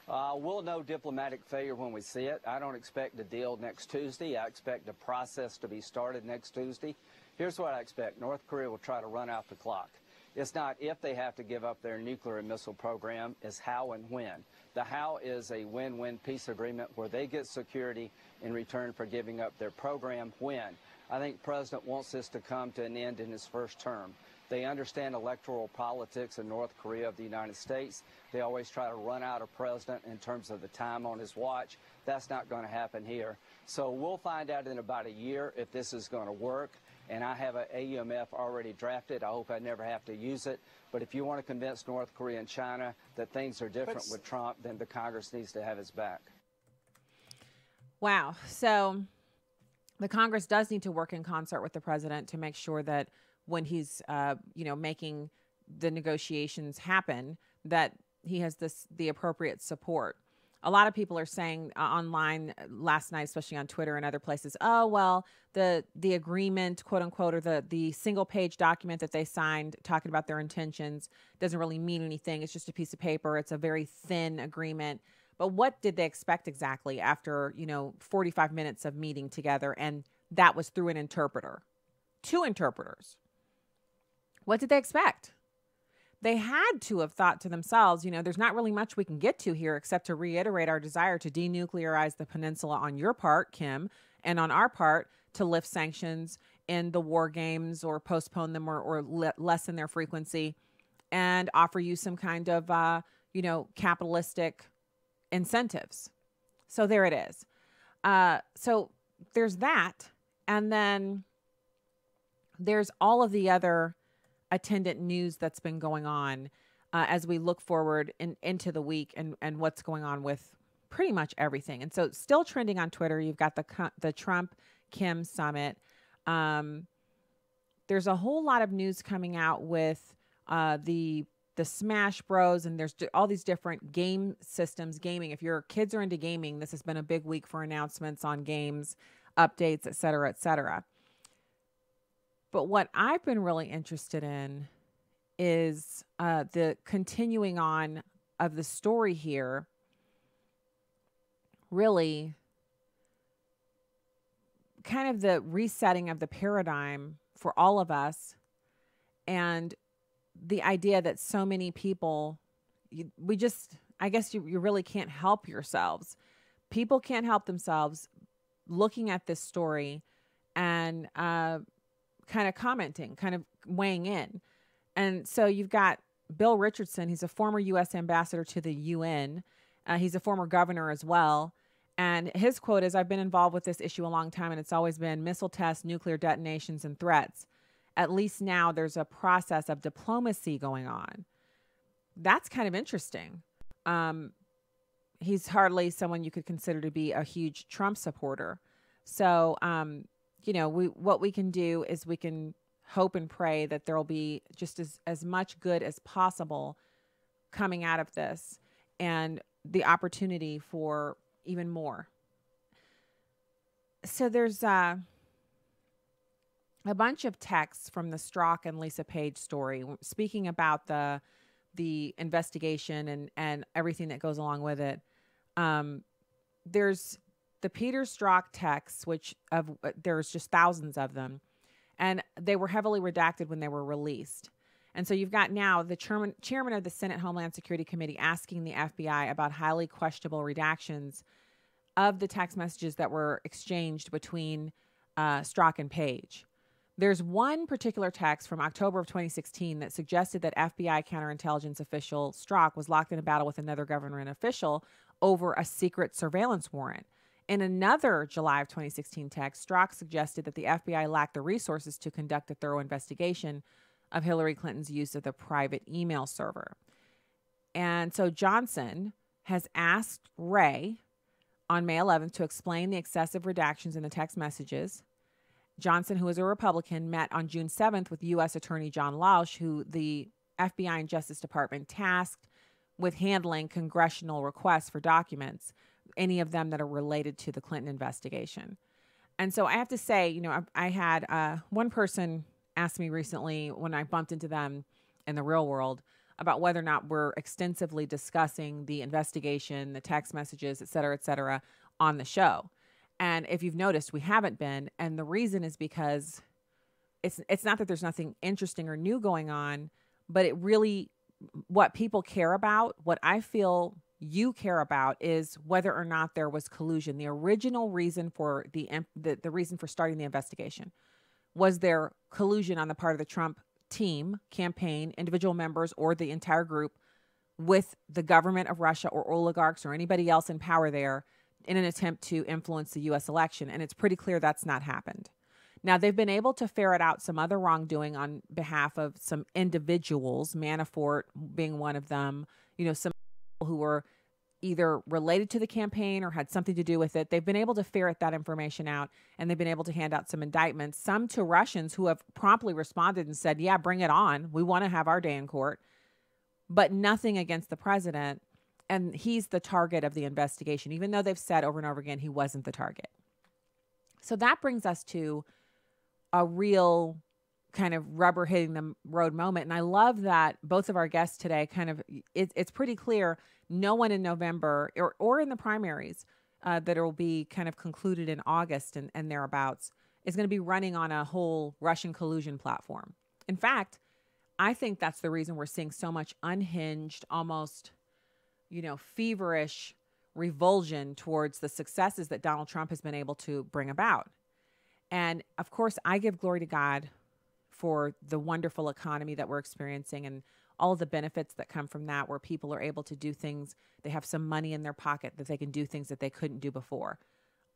We'll know diplomatic failure when we see it. I don't expect a deal next Tuesday. I expect the process to be started next Tuesday. Here's what I expect. North Korea will try to run out the clock. It's not if they have to give up their nuclear and missile program, it's how and when. The how is a win-win peace agreement where they get security in return for giving up their program. When? I think the president wants this to come to an end in his first term. They understand electoral politics in North Korea of the United States. They always try to run out a president in terms of the time on his watch. That's not going to happen here. So we'll find out in about a year if this is going to work. And I have an AUMF already drafted. I hope I never have to use it. But if you want to convince North Korea and China that things are different with Trump, then the Congress needs to have his back. Wow. So the Congress does need to work in concert with the president to make sure that when he's, making the negotiations happen, that he has the appropriate support. A lot of people are saying online last night, especially on Twitter and other places, oh, well, the agreement, quote unquote, or the single page document that they signed talking about their intentions doesn't really mean anything. It's just a piece of paper. It's a very thin agreement. But what did they expect exactly after, 45 minutes of meeting together? And that was through an interpreter, 2 interpreters. What did they expect? They had to have thought to themselves, there's not really much we can get to here except to reiterate our desire to denuclearize the peninsula on your part, Kim, and on our part to lift sanctions in the war games or postpone them or lessen their frequency and offer you some kind of, capitalistic incentives. So there it is. So there's that. And then there's all of the other attendant news that's been going on as we look forward into the week and what's going on with pretty much everything. And so still trending on Twitter, you've got the Trump-Kim summit. There's a whole lot of news coming out with the Smash Bros. And there's all these different game systems, gaming. If your kids are into gaming, this has been a big week for announcements on games, updates, et cetera, et cetera. But what I've been really interested in is the continuing on of the story here, really kind of the resetting of the paradigm for all of us and the idea that so many people, I guess you really can't help yourselves. People can't help themselves looking at this story and kind of commenting, kind of weighing in. And so you've got Bill Richardson. He's a former U.S. ambassador to the UN. He's a former governor as well. And his quote is, I've been involved with this issue a long time, and it's always been missile tests, nuclear detonations, and threats. At least now there's a process of diplomacy going on. That's kind of interesting. He's hardly someone you could consider to be a huge Trump supporter. So, what we can do is we can hope and pray that there will be just as much good as possible coming out of this and the opportunity for even more. So there's a bunch of texts from the Strzok and Lisa Page story speaking about the investigation and everything that goes along with it. There's the Peter Strzok texts, which there's just thousands of them, and they were heavily redacted when they were released. And so you've got now the chairman of the Senate Homeland Security Committee asking the FBI about highly questionable redactions of the text messages that were exchanged between Strzok and Page. There's one particular text from October of 2016 that suggested that FBI counterintelligence official Strzok was locked in a battle with another government official over a secret surveillance warrant. In another July of 2016 text, Strzok suggested that the FBI lacked the resources to conduct a thorough investigation of Hillary Clinton's use of the private email server. And so Johnson has asked Wray on May 11th to explain the excessive redactions in the text messages. Johnson, who is a Republican, met on June 7th with U.S. Attorney John Lausch, who the FBI and Justice Department tasked with handling congressional requests for documents, any of them that are related to the Clinton investigation. And so I have to say, you know, I had one person ask me recently when I bumped into them in the real world about whether or not we're extensively discussing the investigation, the text messages, et cetera, on the show. And if you've noticed, we haven't been. And the reason is because it's not that there's nothing interesting or new going on, but it really, what people care about, what I feel you care about is whether or not there was collusion. The original reason for the reason for starting the investigation. Was there collusion on the part of the Trump team, campaign, individual members, or the entire group with the government of Russia or oligarchs or anybody else in power there in an attempt to influence the U.S. election? And it's pretty clear that's not happened. Now, they've been able to ferret out some other wrongdoing on behalf of some individuals, Manafort being one of them, you know, some people who were either related to the campaign or had something to do with it. They've been able to ferret that information out, and they've been able to hand out some indictments, some to Russians who have promptly responded and said, yeah, bring it on. We want to have our day in court, but nothing against the president. And he's the target of the investigation, even though they've said over and over again he wasn't the target. So that brings us to a real kind of rubber hitting the road moment. And I love that both of our guests today it's pretty clear no one in November or in the primaries that will be kind of concluded in August and thereabouts is going to be running on a whole Russian collusion platform. In fact, I think that's the reason we're seeing so much unhinged, almost, you know, feverish revulsion towards the successes that Donald Trump has been able to bring about. And of course, I give glory to God for the wonderful economy that we're experiencing and all of the benefits that come from that, where people are able to do things. They have some money in their pocket that they can do things that they couldn't do before.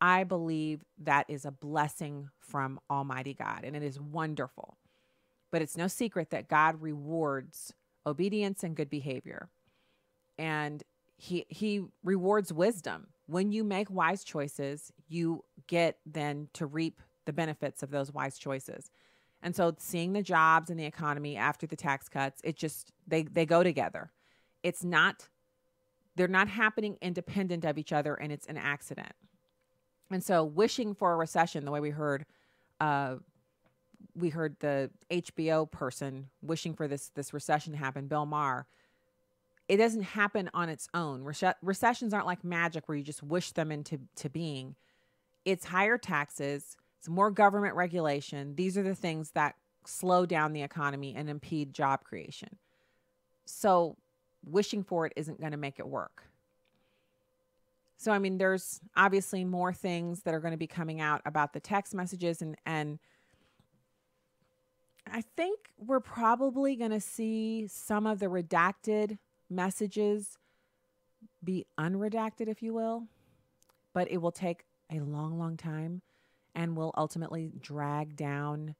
I believe that is a blessing from Almighty God, and it is wonderful. But it's no secret that God rewards obedience and good behavior. And he rewards wisdom. When you make wise choices, you get then to reap the benefits of those wise choices. And so seeing the jobs and the economy after the tax cuts, it just, they go together. They're not happening independent of each other, and it's an accident. And so wishing for a recession, the way we heard the HBO person wishing for this recession to happen, Bill Maher, it doesn't happen on its own. Recessions aren't like magic where you just wish them into being. It's higher taxes. It's more government regulation. These are the things that slow down the economy and impede job creation. So wishing for it isn't going to make it work. So, I mean, there's obviously more things that are going to be coming out about the text messages. And I think we're probably going to see some of the redacted messages be unredacted, if you will. But it will take a long, long time and will ultimately drag down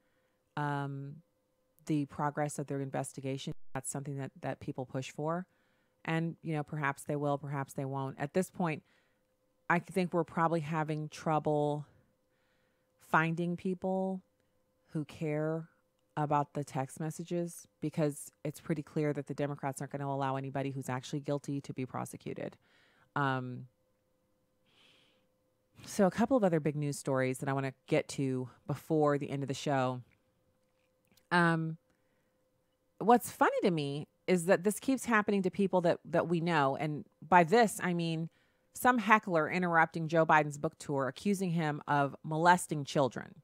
the progress of their investigation. That's something that people push for. And, you know, perhaps they will, perhaps they won't. At this point, I think we're probably having trouble finding people who care about the text messages because it's pretty clear that the Democrats aren't going to allow anybody who's actually guilty to be prosecuted. So a couple of other big news stories that I want to get to before the end of the show. What's funny to me is that this keeps happening to people that we know. And by this, I mean some heckler interrupting Joe Biden's book tour, accusing him of molesting children.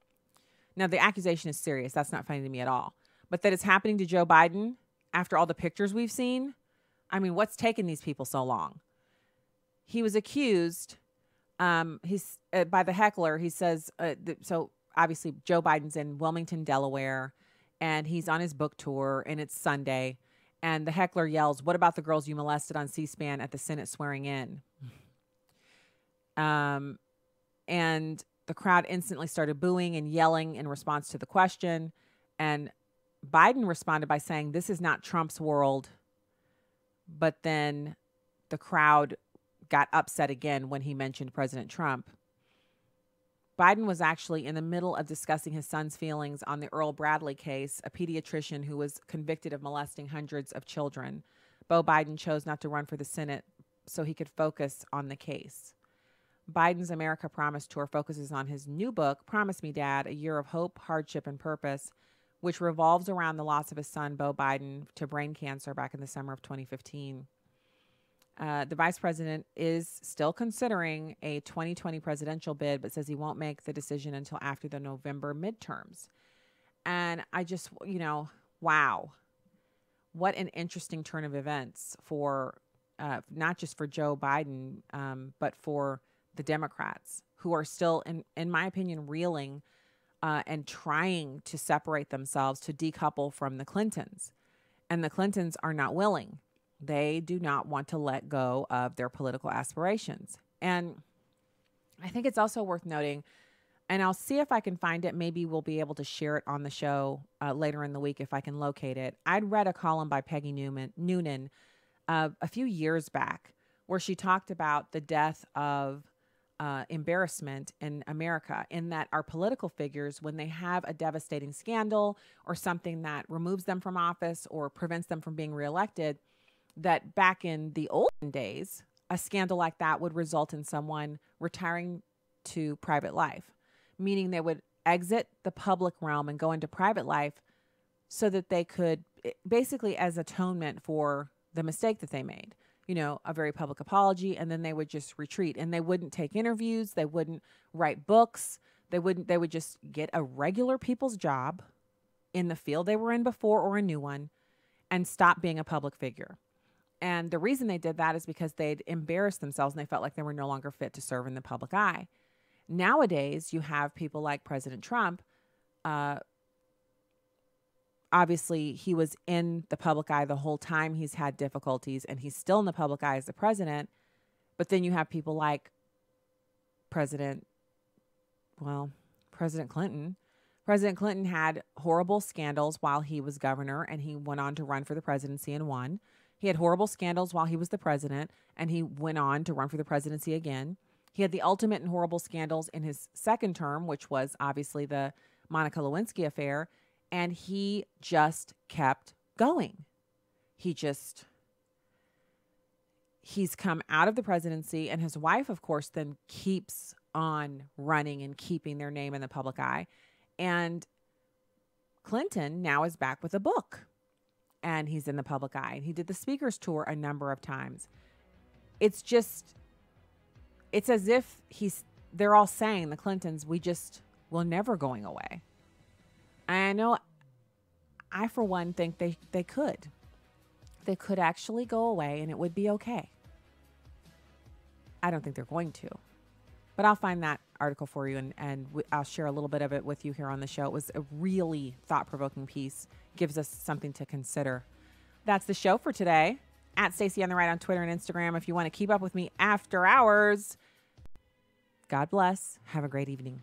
Now, the accusation is serious. That's not funny to me at all. But that it's happening to Joe Biden after all the pictures we've seen. I mean, what's taken these people so long? He was accused by the heckler. He says, so obviously Joe Biden's in Wilmington, Delaware, and he's on his book tour, and it's Sunday. And the heckler yells, "What about the girls you molested on C-SPAN at the Senate swearing in?" And the crowd instantly started booing and yelling in response to the question. And Biden responded by saying, "This is not Trump's world." But then the crowd got upset again when he mentioned President Trump. Biden was actually in the middle of discussing his son's feelings on the Earl Bradley case, a pediatrician who was convicted of molesting hundreds of children. Beau Biden chose not to run for the Senate so he could focus on the case. Biden's America Promise tour focuses on his new book, Promise Me, Dad, A Year of Hope, Hardship, and Purpose, which revolves around the loss of his son, Beau Biden, to brain cancer back in the summer of 2015. The vice president is still considering a 2020 presidential bid, but says he won't make the decision until after the November midterms. And I just, wow. What an interesting turn of events for not just for Joe Biden, but for the Democrats, who are still, in my opinion, reeling and trying to separate themselves, to decouple from the Clintons. And the Clintons are not willing. They do not want to let go of their political aspirations. And I think it's also worth noting, and I'll see if I can find it. Maybe we'll be able to share it on the show later in the week if I can locate it. I'd read a column by Peggy Noonan a few years back where she talked about the death of embarrassment in America, in that our political figures, when they have a devastating scandal or something that removes them from office or prevents them from being reelected, that back in the olden days, a scandal like that would result in someone retiring to private life, meaning they would exit the public realm and go into private life so that they could, basically as atonement for the mistake that they made, a very public apology, and then they would just retreat, and they wouldn't take interviews, they wouldn't write books, they would just get a regular people's job in the field they were in before or a new one and stop being a public figure. And the reason they did that is because they'd embarrassed themselves and they felt like they were no longer fit to serve in the public eye. Nowadays, you have people like President Trump. Obviously, he was in the public eye the whole time he's had difficulties, and he's still in the public eye as the president. But then you have people like President Clinton. President Clinton had horrible scandals while he was governor, and he went on to run for the presidency and won. He had horrible scandals while he was the president, and he went on to run for the presidency again. He had the ultimate and horrible scandals in his second term, which was obviously the Monica Lewinsky affair, and he just kept going. He's come out of the presidency, and his wife, of course, then keeps on running and keeping their name in the public eye. And Clinton now is back with a book. And he's in the public eye. And he did the speakers tour a number of times. It's as if they're all saying, the Clintons, we're never going away. And I for one think they could. They could actually go away and it would be okay. I don't think they're going to. But I'll find that article for you and I'll share a little bit of it with you here on the show. It was a really thought-provoking piece. Gives us something to consider. That's the show for today. At Stacey on the Right on Twitter and Instagram. If you want to keep up with me after hours, God bless. Have a great evening.